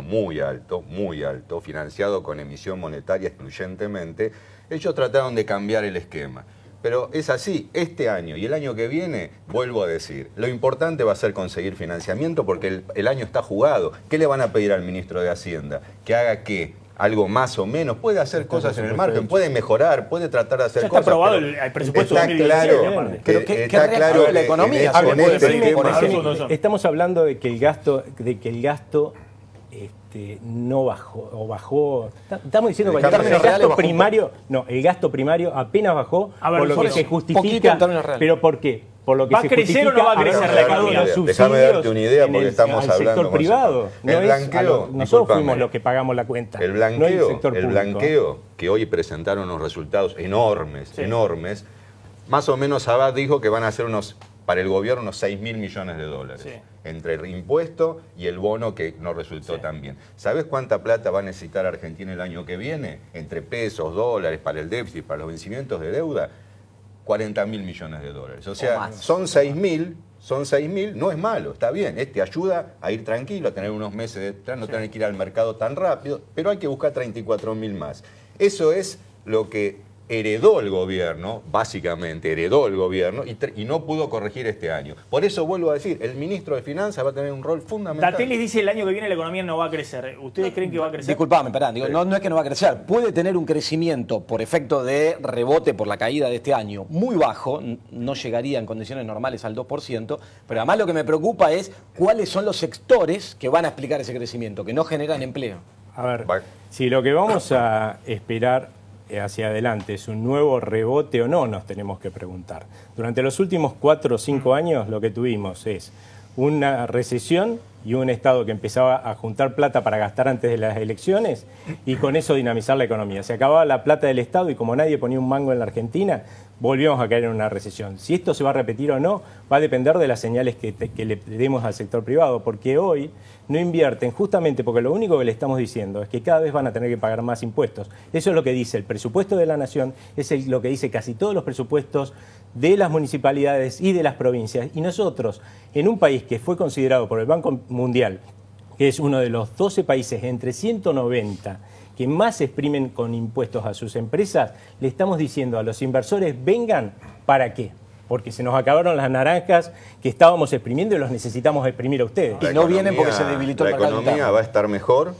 muy alto, financiado con emisión monetaria excluyentemente, ellos trataron de cambiar el esquema. Pero es así, este año y el año que viene, vuelvo a decir, lo importante va a ser conseguir financiamiento porque el año está jugado. ¿Qué le van a pedir al ministro de Hacienda? ¿Que haga qué? Algo más o menos, puede hacer cosas en el margen, puede mejorar, puede tratar de hacer ya cosas. Está aprobado el presupuesto está 2017, claro, pero ¿qué claro la economía? Estamos hablando de que el gasto no bajó, o bajó. Estamos diciendo que el gasto primario apenas bajó, por lo que se justifica. ¿Pero por qué? Por lo que ¿Va a crecer o no va a crecer la economía? Déjame darte una idea porque estamos hablando sector privado. Nosotros fuimos los que pagamos la cuenta. El blanqueo que hoy presentaron unos resultados enormes, más o menos Abad dijo que van a ser para el gobierno unos 6.000 millones de dólares. Sí. Entre el impuesto y el bono que no resultó tan bien. ¿Sabes cuánta plata va a necesitar Argentina el año que viene? Entre pesos, dólares, para el déficit, para los vencimientos de deuda, 40.000 millones de dólares. O sea, son 6.000, no es malo, está bien. Te ayuda a ir tranquilo, a tener unos meses detrás, no tener que ir al mercado tan rápido, pero hay que buscar 34.000 más. Eso es lo que heredó el gobierno, básicamente heredó el gobierno y no pudo corregir este año. Por eso vuelvo a decir, el ministro de Finanzas va a tener un rol fundamental. Datelis dice el año que viene la economía no va a crecer. ¿Ustedes creen que va a crecer? Disculpame, no es que no va a crecer. Puede tener un crecimiento por efecto de rebote por la caída de este año muy bajo, no llegaría en condiciones normales al 2%, pero además lo que me preocupa es cuáles son los sectores que van a explicar ese crecimiento, que no generan empleo. A ver, si lo que vamos a esperar hacia adelante es un nuevo rebote o no, nos tenemos que preguntar. Durante los últimos 4 o 5 años lo que tuvimos es una recesión y un Estado que empezaba a juntar plata para gastar antes de las elecciones y con eso dinamizar la economía. Se acababa la plata del Estado y como nadie ponía un mango en la Argentina, volvíamos a caer en una recesión. Si esto se va a repetir o no, va a depender de las señales que le demos al sector privado, porque hoy no invierten justamente porque lo único que le estamos diciendo es que cada vez van a tener que pagar más impuestos. Eso es lo que dice el presupuesto de la Nación, es lo que dice casi todos los presupuestos de las municipalidades y de las provincias. Y nosotros, en un país que fue considerado por el Banco Mundial, que es uno de los 12 países entre 190 que más exprimen con impuestos a sus empresas, le estamos diciendo a los inversores, vengan, ¿para qué? Porque se nos acabaron las naranjas que estábamos exprimiendo y los necesitamos exprimir a ustedes. Y no vienen porque se debilitó el mercado. La economía va a estar mejor.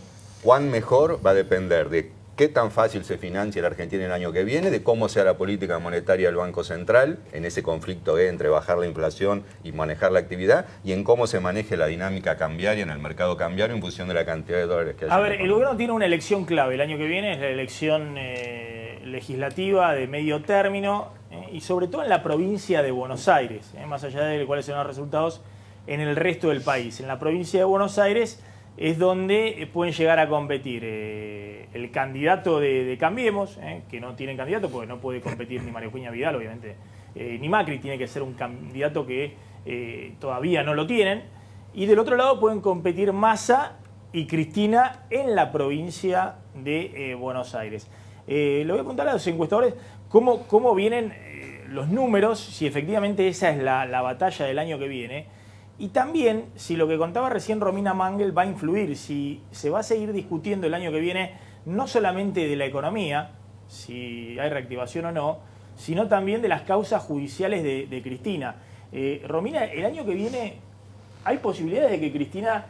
¿Cuán mejor? Va a depender de qué tan fácil se financia la Argentina el año que viene, de cómo sea la política monetaria del Banco Central, en ese conflicto entre bajar la inflación y manejar la actividad, y en cómo se maneje la dinámica cambiaria en el mercado cambiario en función de la cantidad de dólares que haya. A ver, el gobierno tiene una elección clave el año que viene, es la elección legislativa de medio término, y sobre todo en la provincia de Buenos Aires, más allá de cuáles serán los resultados en el resto del país. En la provincia de Buenos Aires es donde pueden llegar a competir el candidato de Cambiemos, que no tiene candidato porque no puede competir ni María Eugenia Vidal, obviamente, ni Macri, tiene que ser un candidato que todavía no lo tienen. Y del otro lado pueden competir Massa y Cristina en la provincia de Buenos Aires. Le voy a preguntar a los encuestadores cómo vienen los números, si efectivamente esa es la batalla del año que viene. Y también, si lo que contaba recién Romina Mangel va a influir, si se va a seguir discutiendo el año que viene, no solamente de la economía, si hay reactivación o no, sino también de las causas judiciales de Cristina. Romina, el año que viene, ¿hay posibilidades de que Cristina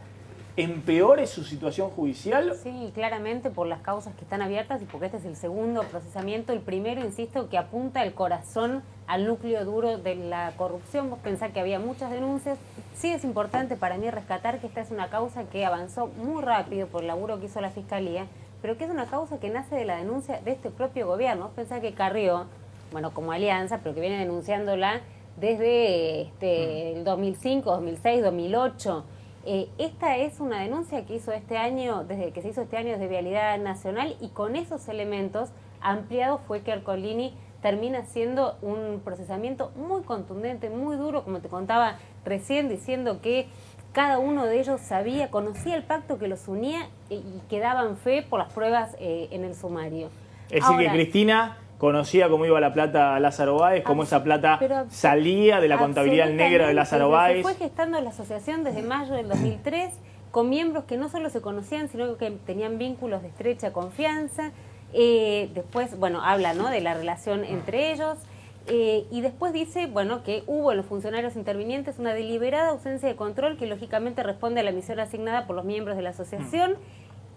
empeore su situación judicial? Sí, claramente por las causas que están abiertas y porque este es el segundo procesamiento. El primero, insisto, que apunta el corazón al núcleo duro de la corrupción. Vos pensás que había muchas denuncias. Sí es importante para mí rescatar que esta es una causa que avanzó muy rápido por el laburo que hizo la Fiscalía, pero que es una causa que nace de la denuncia de este propio gobierno. Vos pensás que Carrió, bueno, como alianza, pero que viene denunciándola desde el 2005, 2006, 2008, Esta es una denuncia que hizo este año, desde que se hizo este año desde Vialidad Nacional, y con esos elementos ampliados fue que Ercolini termina siendo un procesamiento muy contundente, muy duro, como te contaba recién, diciendo que cada uno de ellos conocía el pacto que los unía y que daban fe por las pruebas en el sumario. Es decir, que Cristina conocía cómo iba la plata a Lázaro Báez, cómo esa plata salía de la contabilidad negra de Lázaro Báez. Se fue gestando la asociación desde mayo del 2003, con miembros que no solo se conocían, sino que tenían vínculos de estrecha confianza. Después, bueno, habla, ¿no?, de la relación entre ellos. Y después dice, bueno, que hubo en los funcionarios intervinientes una deliberada ausencia de control que lógicamente responde a la misión asignada por los miembros de la asociación,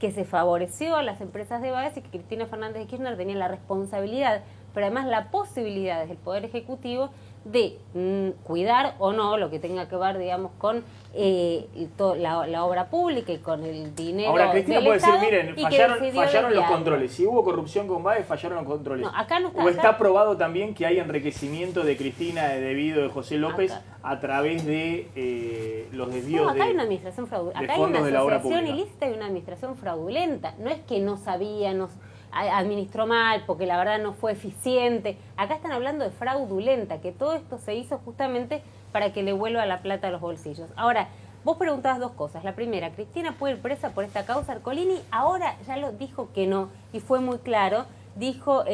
que se favoreció a las empresas de Báez y que Cristina Fernández de Kirchner tenía la responsabilidad, pero además la posibilidad desde el Poder Ejecutivo de cuidar o no lo que tenga que ver, digamos, con la obra pública y con el dinero. Ahora, Cristina del puede Estado, decir, miren, fallaron los controles. Si hubo corrupción con Báez, fallaron los controles. No, acá no está, o está probado también que hay enriquecimiento de Cristina debido de José López a través de los desvíos acá hay una administración fraudulenta. Acá hay una asociación ilícita y una administración fraudulenta. No es que no sabía, administró mal, porque la verdad no fue eficiente. Acá están hablando de fraudulenta, que todo esto se hizo justamente para que le vuelva la plata a los bolsillos. Ahora, vos preguntabas dos cosas. La primera, ¿Cristina puede ir presa por esta causa? Ercolini ahora ya lo dijo que no, y fue muy claro. Dijo,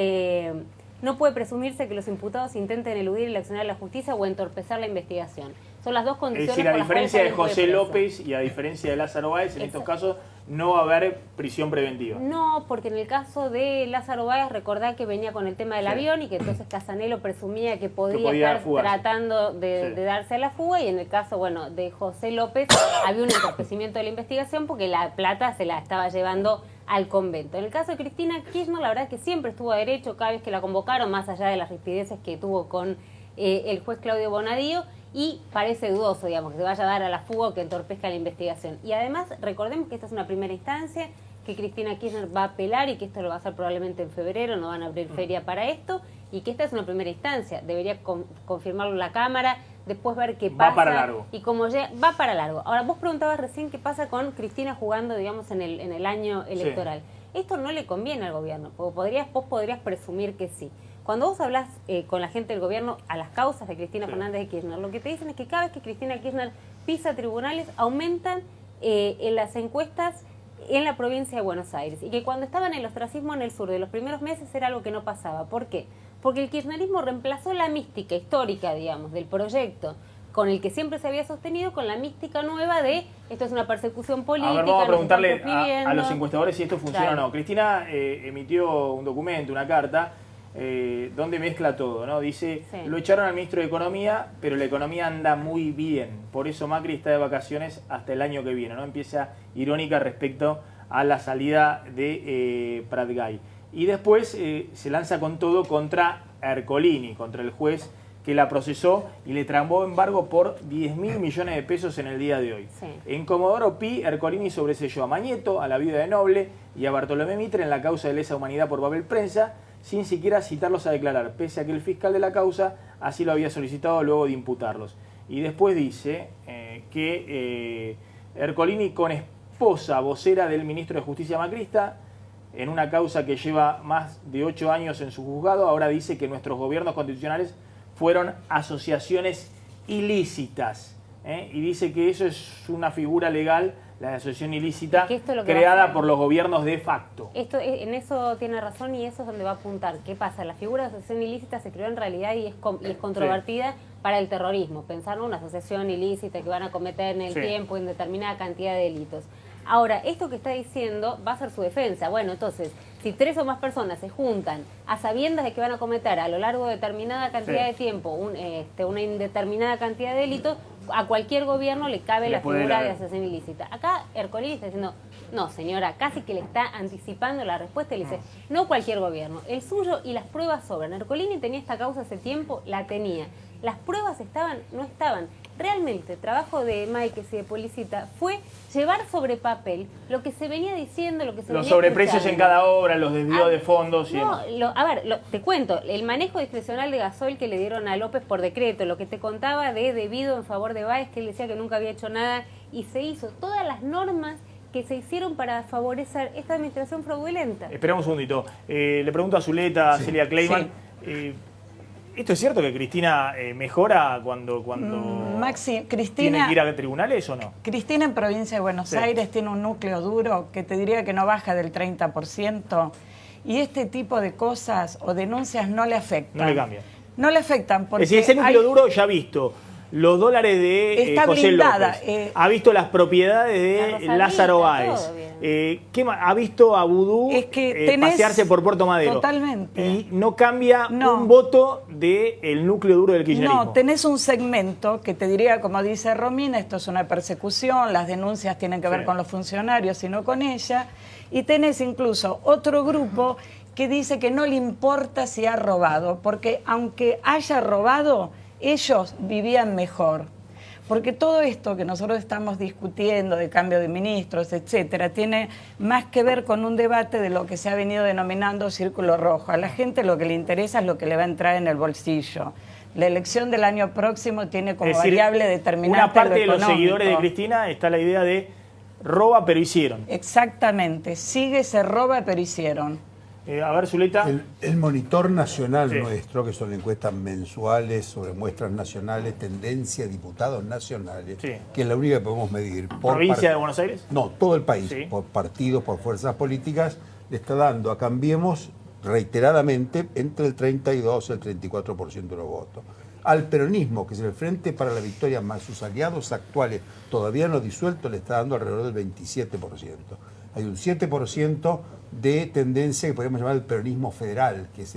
no puede presumirse que los imputados intenten eludir el accionar de la justicia o entorpecer la investigación. Son las dos condiciones. Es decir, a diferencia de José López y a diferencia de Lázaro Báez, en estos casos no va a haber prisión preventiva. No, porque en el caso de Lázaro Báez, recordá que venía con el tema del avión y que entonces Casanelo presumía que podía estar tratando de darse a la fuga, y en el caso, bueno, de José López había un entorpecimiento de la investigación porque la plata se la estaba llevando al convento. En el caso de Cristina Kirchner, la verdad es que siempre estuvo a derecho cada vez que la convocaron, más allá de las rispideces que tuvo con el juez Claudio Bonadío, y parece dudoso, digamos, que se vaya a dar a la fuga o que entorpezca la investigación. Y además, recordemos que esta es una primera instancia, que Cristina Kirchner va a apelar y que esto lo va a hacer probablemente en febrero, no van a abrir feria para esto, y que esta es una primera instancia, debería confirmarlo la Cámara, después ver qué pasa. Va para largo. Y como va para largo. Ahora, vos preguntabas recién qué pasa con Cristina jugando, digamos, en el año electoral. Sí. Esto no le conviene al gobierno, porque vos podrías presumir que sí. Cuando vos hablás con la gente del gobierno a las causas de Cristina Fernández de Kirchner, lo que te dicen es que cada vez que Cristina Kirchner pisa tribunales, aumentan en las encuestas en la provincia de Buenos Aires. Y que cuando estaban en el ostracismo en el sur de los primeros meses era algo que no pasaba. ¿Por qué? Porque el kirchnerismo reemplazó la mística histórica, digamos, del proyecto con el que siempre se había sostenido, con la mística nueva de esto es una persecución política. A ver, vamos a preguntarle a los encuestadores si esto funciona o no. Cristina emitió un documento, una carta, donde mezcla todo, ¿no? Dice, lo echaron al ministro de Economía, pero la economía anda muy bien, por eso Macri está de vacaciones hasta el año que viene, ¿no? Empieza irónica respecto a la salida de Pratgay. Y después se lanza con todo contra Ercolini, contra el juez que la procesó y le trambó embargo por 10.000 millones de pesos en el día de hoy. Sí. En Comodoro Pi, Ercolini sobreselló a Mañeto, a la viuda de Noble y a Bartolomé Mitre en la causa de lesa humanidad por papel prensa, sin siquiera citarlos a declarar, pese a que el fiscal de la causa así lo había solicitado luego de imputarlos. Y después dice que Ercolini, con esposa vocera del ministro de Justicia macrista, en una causa que lleva más de 8 años en su juzgado, ahora dice que nuestros gobiernos constitucionales fueron asociaciones ilícitas. Y dice que eso es una figura legal, la asociación ilícita, creada por los gobiernos de facto. En eso tiene razón y eso es donde va a apuntar. ¿Qué pasa? La figura de asociación ilícita se creó en realidad y es controvertida para el terrorismo. Pensar en una asociación ilícita que van a cometer en el tiempo en determinada cantidad de delitos. Ahora, esto que está diciendo va a ser su defensa. Bueno, entonces, si 3 o más personas se juntan a sabiendas de que van a cometer a lo largo de determinada cantidad de tiempo una indeterminada cantidad de delitos, a cualquier gobierno le cabe la figura de asociación ilícita. Acá Ercolini está diciendo, no señora, casi que le está anticipando la respuesta y le dice, no cualquier gobierno, el suyo y las pruebas sobran. Ercolini tenía esta causa hace tiempo, la tenía. las pruebas estaban, no estaban. Realmente el trabajo de Máquez y de Policita fue llevar sobre papel lo que se venía diciendo, lo que se Los venía sobreprecios escuchando. en cada obra, los desvíos de fondos y demás. Te cuento, el manejo discrecional de gasoil que le dieron a López por decreto, lo que te contaba de debido en favor de Báez, que él decía que nunca había hecho nada y se hizo, todas las normas que se hicieron para favorecer esta administración fraudulenta. Esperamos un segundito. Le pregunto a Zuleta, a Celia Kleiman. ¿Esto es cierto que Cristina mejora cuando Maxi, tiene Cristina, que ir a tribunales o no? Cristina en provincia de Buenos Aires tiene un núcleo duro que te diría que no baja del 30%, y este tipo de cosas o denuncias no le afectan. No le cambia. No le afectan porque Es decir, ese núcleo duro ya ha visto los dólares de Está José blindada, López, ha visto las propiedades de Rosalía, Lázaro todo Báez, bien. ¿qué más? Ha visto a Vudú tenés- pasearse por Puerto Madero. Totalmente. Y no cambia No. un voto del núcleo duro del kirchnerismo. No, tenés un segmento que te diría, como dice Romina, esto es una persecución, las denuncias tienen que ver con los funcionarios y no con ella, y tenés incluso otro grupo que dice que no le importa si ha robado, porque aunque haya robado, ellos vivían mejor. Porque todo esto que nosotros estamos discutiendo de cambio de ministros, etcétera, tiene más que ver con un debate de lo que se ha venido denominando círculo rojo. A la gente lo que le interesa es lo que le va a entrar en el bolsillo. La elección del año próximo tiene como Es decir, variable determinante una parte lo de los económico. seguidores de Cristina está la idea de roba pero hicieron. Exactamente, sigue, se roba, pero hicieron. A ver, Zuleta. El monitor nacional Sí. nuestro, que son encuestas mensuales sobre muestras nacionales, tendencia de diputados nacionales, Sí. que es la única que podemos medir. ¿Provincia de Buenos Aires? No, todo el país, Sí. por partidos, por fuerzas políticas, le está dando a Cambiemos reiteradamente entre el 32 y el 34% de los votos. Al peronismo, que es el Frente para la Victoria, más sus aliados actuales, todavía no disueltos, le está dando alrededor del 27%. Hay un 7% de tendencia que podríamos llamar el peronismo federal, que es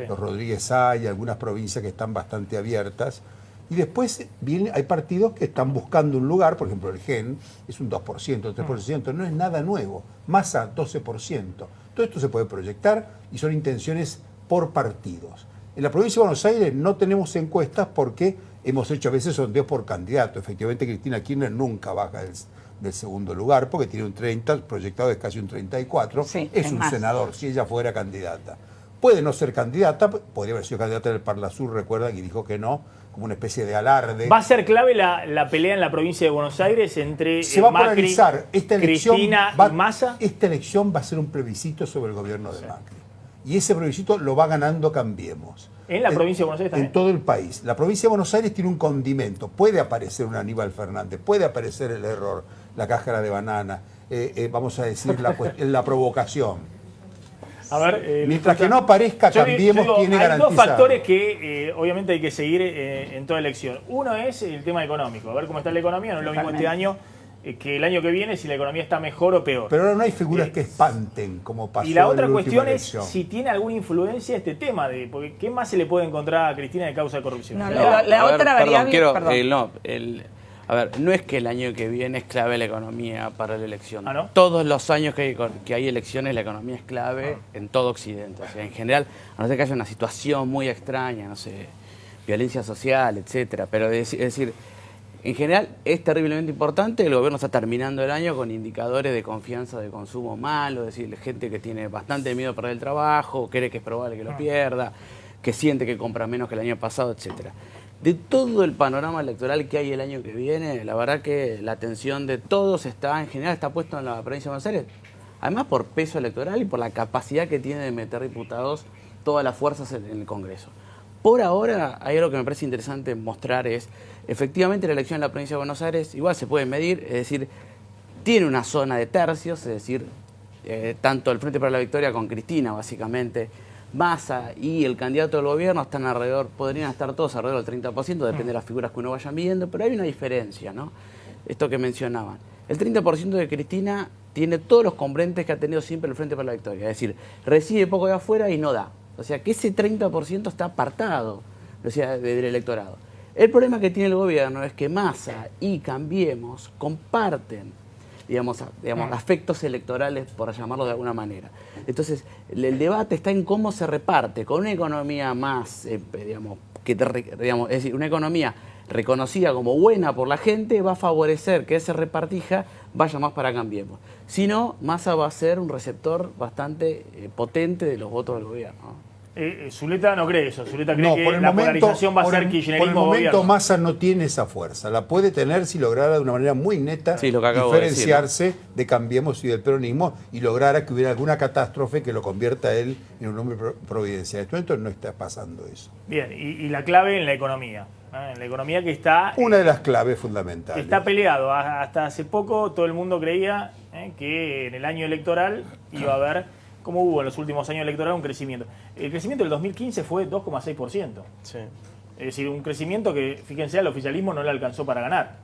los Rodríguez Say, algunas provincias que están bastante abiertas. Y después hay partidos que están buscando un lugar, por ejemplo el GEN es un 2%, 3%, no es nada nuevo. Massa, 12%. Todo esto se puede proyectar y son intenciones por partidos. En la provincia de Buenos Aires no tenemos encuestas porque hemos hecho a veces sondeos por candidato. Efectivamente, Cristina Kirchner nunca baja del segundo lugar porque tiene un 30, proyectado es casi un 34. Sí, es es un más. senador, si ella fuera candidata. Puede no ser candidata, podría haber sido candidata del Parla Sur, recuerdan, y dijo que no, como una especie de alarde. ¿Va a ser clave la pelea en la provincia de Buenos Aires entre Se va a Macri, polarizar. Esta elección Cristina va, y Massa? Esta elección va a ser un plebiscito sobre el gobierno de Macri. Y ese plebiscito lo va ganando Cambiemos. ¿En la provincia de Buenos Aires también? En todo el país. La provincia de Buenos Aires tiene un condimento. Puede aparecer un Aníbal Fernández, puede aparecer el error, la cáscara de banana, vamos a decir, la provocación. A ver, Mientras que no aparezca Cambiemos, tiene hay garantizado. dos factores que obviamente hay que seguir en toda elección. Uno es el tema económico, a ver cómo está la economía, no es lo mismo este año que el año que viene, si la economía está mejor o peor. Pero ahora no hay figuras que espanten, como pasó Y la en otra la última cuestión es elección. si tiene alguna influencia este tema, porque ¿qué más se le puede encontrar a Cristina de causa de corrupción? No, No, la a ver, otra variable... Quiero, perdón. a ver, no es que el año que viene es clave la economía para la elección. ¿Ah, no? Todos los años que hay elecciones, la economía es clave en todo Occidente. O sea, en general, a no ser que haya una situación muy extraña, no sé, violencia social, etcétera. Pero es decir, en general es terriblemente importante. El gobierno está terminando el año con indicadores de confianza de consumo malos, es decir, gente que tiene bastante miedo a perder el trabajo, cree que es probable que lo pierda, que siente que compra menos que el año pasado, etcétera. De todo el panorama electoral que hay el año que viene, la verdad que la atención de todos en general está puesta en la provincia de Buenos Aires, además por peso electoral y por la capacidad que tiene de meter diputados todas las fuerzas en el Congreso. Por ahora, hay algo que me parece interesante mostrar es, efectivamente la elección en la provincia de Buenos Aires igual se puede medir, es decir, tiene una zona de tercios, es decir, tanto el Frente para la Victoria con Cristina, básicamente, Massa y el candidato del gobierno están alrededor, podrían estar todos alrededor del 30%, depende de las figuras que uno vaya viendo, pero hay una diferencia, ¿no? Esto que mencionaban. El 30% de Cristina tiene todos los componentes que ha tenido siempre el Frente para la Victoria, es decir, recibe poco de afuera y no da. O sea, que ese 30% está apartado, o sea, del electorado. El problema que tiene el gobierno es que Massa y Cambiemos comparten, digamos, afectos electorales, por llamarlo de alguna manera. Entonces, el debate está en cómo se reparte, con una economía más, digamos, es decir, una economía reconocida como buena por la gente va a favorecer que ese repartija vaya más para Cambiemos. Si no, Massa va a ser un receptor bastante potente de los votos del gobierno. Zuleta no cree eso. Zuleta cree que la polarización va a ser kirchnerismo. Por el momento gobierno. Massa no tiene esa fuerza. La puede tener si lograra de una manera muy neta Sí, lo que acabo de diferenciarse de Cambiemos y del peronismo y lograra que hubiera alguna catástrofe que lo convierta a él en un hombre providencial. En este momento no está pasando eso. Bien, y la clave en la economía. En la economía que está... Una de las claves fundamentales. Está peleado. Hasta hace poco todo el mundo creía que en el año electoral iba a haber, como hubo en los últimos años electorales, un crecimiento. El crecimiento del 2015 fue 2,6%. Sí. Es decir, un crecimiento que, fíjense, al oficialismo no le alcanzó para ganar.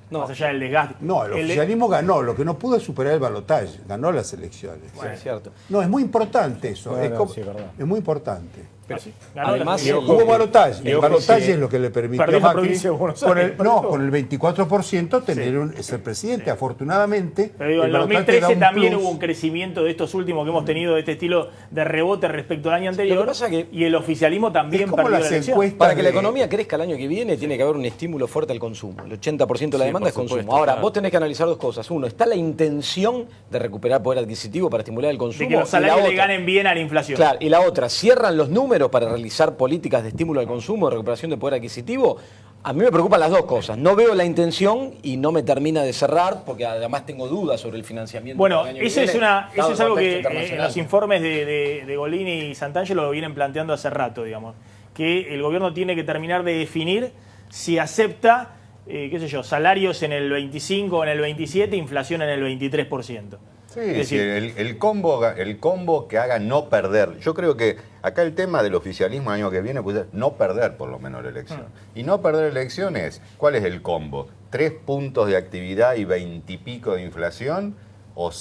No. Más allá del desgaste. No, el oficialismo ganó, lo que no pudo es superar el balotaje, ganó las elecciones. Sí, es cierto. No, es muy importante eso, Sí, verdad. es muy importante. Pero, Ganó además, las- Hubo balotaje, el balotaje sí. es lo que le permitió Perdió a la Macri provincia de Buenos con Aires, con el 24% tener ser presidente. Afortunadamente, Pero digo, en el balotaje 2013 da un también plus. hubo un crecimiento de estos últimos que hemos tenido de este estilo de rebote respecto al año anterior. Lo que pasa que- y el oficialismo también Es como perdió la las elección. encuestas Para que la de- economía crezca el año que viene, tiene que haber un estímulo fuerte al consumo. El 80% de la Sí, demanda es por consumo. supuesto, Ahora, claro. vos tenés que analizar dos cosas. Uno, está la intención de recuperar poder adquisitivo para estimular el consumo. De que los Y la salarios le otra- ganen bien a la inflación. Claro, y la otra, cierran los números para realizar políticas de estímulo al consumo, de recuperación de poder adquisitivo. A mí me preocupan las dos cosas. No veo la intención y no me termina de cerrar, porque además tengo dudas sobre el financiamiento. Bueno, del año que eso viene, es dado eso el es algo contexto que en internacional. los informes de Golini y Santangelo lo vienen planteando hace rato, digamos. Que el gobierno tiene que terminar de definir si acepta, qué sé yo, salarios en el 25 o en el 27, inflación en el 23%. Sí, Es decir, el combo que haga no perder. Yo creo que acá el tema del oficialismo el año que viene puede ser no perder por lo menos la elección. Y no perder elecciones, ¿cuál es el combo? 3 puntos de actividad y 20 y pico de inflación o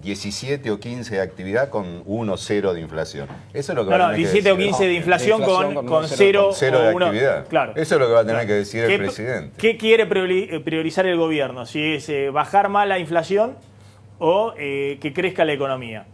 17 o 15 de actividad con 1-0 de inflación. Eso es lo que No, va a no, tener 17 que o decir. 15 de inflación con 0 cero de o 1. actividad. Claro. Eso es lo que va a tener que decir el ¿Qué- presidente. ¿Qué quiere priorizar el gobierno? Si es bajar más la inflación o que crezca la economía.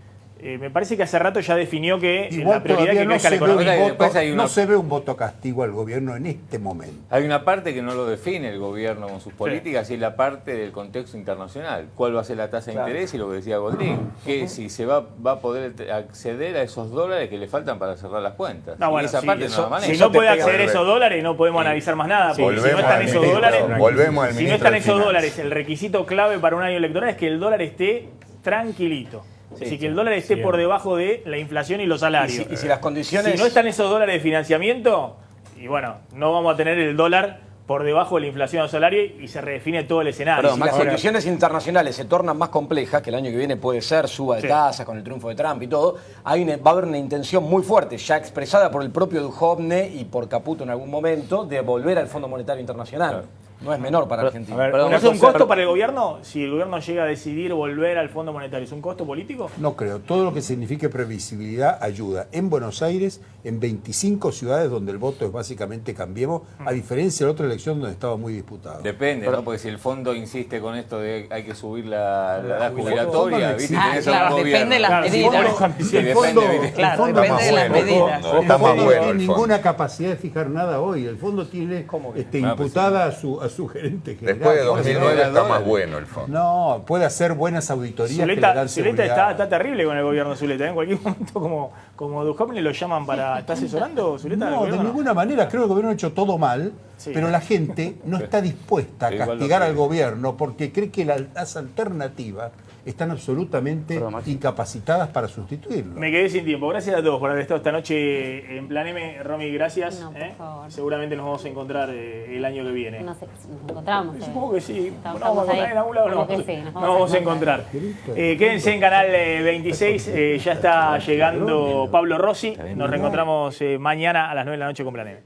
Me parece que hace rato ya definió que Igual la prioridad es todavía que no crezca la se, ve un economía. Y después voto, hay una- no se ve un voto castigo al gobierno en este momento. Hay una parte que no lo define el gobierno con sus políticas y es la parte del contexto internacional. ¿Cuál va a ser la tasa de interés? Y lo que decía Goldín, que si se va a poder acceder a esos dólares que le faltan para cerrar las cuentas. No, y bueno, esa si, parte no la maneja. si no puede acceder a Volvemos. esos dólares, no podemos analizar más nada. Porque si no Volvemos están al esos ministro, dólares, volvemos al si no ministro están de esos Finanzas. dólares, el requisito clave para un año electoral es que el dólar esté tranquilito. Es decir, que el dólar esté por debajo de la inflación y los salarios. Y si las condiciones... Si no están esos dólares de financiamiento, y bueno, no vamos a tener el dólar por debajo de la inflación o salario y se redefine todo el escenario. Perdón, Si las ahora- condiciones internacionales se tornan más complejas, que el año que viene puede ser suba de Sí. tasas con el triunfo de Trump y todo, va a haber una intención muy fuerte, ya expresada por el propio Duhovne y por Caputo en algún momento, de volver al Fondo Monetario Internacional. No es menor para Argentina. a ver, Perdón, ¿No es una un cosa- costo para el gobierno? Si el gobierno llega a decidir volver al Fondo Monetario, ¿es un costo político? No creo. Todo lo que signifique previsibilidad ayuda. En Buenos Aires, en 25 ciudades donde el voto es básicamente Cambiemos, a diferencia de la otra elección donde estaba muy disputado. Depende, ¿no? Porque si el fondo insiste con esto de hay que subir la fondo no jubilatoria, ¿viste? existe. Tenés a un Claro, gobierno. depende de las Claro, medidas. Sí, El depende, fondo, ¿viste? Claro, el fondo depende más de las bueno. medidas. Está El más fondo no bueno tiene el fondo. ninguna capacidad de fijar nada hoy. El fondo tiene imputada a su gerente general. Después de Por eso 2009 está dólares. más bueno el fondo. no, puede hacer buenas auditorías que le dan Zuleta seguridad. está terrible con el gobierno Zuleta. En cualquier momento, como Duhovne lo llaman para... ¿Está asesorando Zuleta? del No, de gobierno? ninguna manera. Creo que el gobierno ha hecho todo mal, Sí. pero la gente no está dispuesta a Sí, igual lo castigar creo. al gobierno porque cree que las alternativas están absolutamente Perdón, Maxi. incapacitadas para sustituirlo. Me quedé sin tiempo. Gracias a todos por haber estado esta noche en Plan M. Romy, gracias. No, por favor. Seguramente nos vamos a encontrar el año que viene. No sé, nos encontramos. Supongo que sí. Estamos No vamos a ahí. encontrar en algún lado. Supongo No. que sí, nos Nos vamos a vamos a encontrar. Quédense en Canal 26. Ya está llegando Pablo Rossi. Nos reencontramos mañana a las 9 de la noche con Plan M.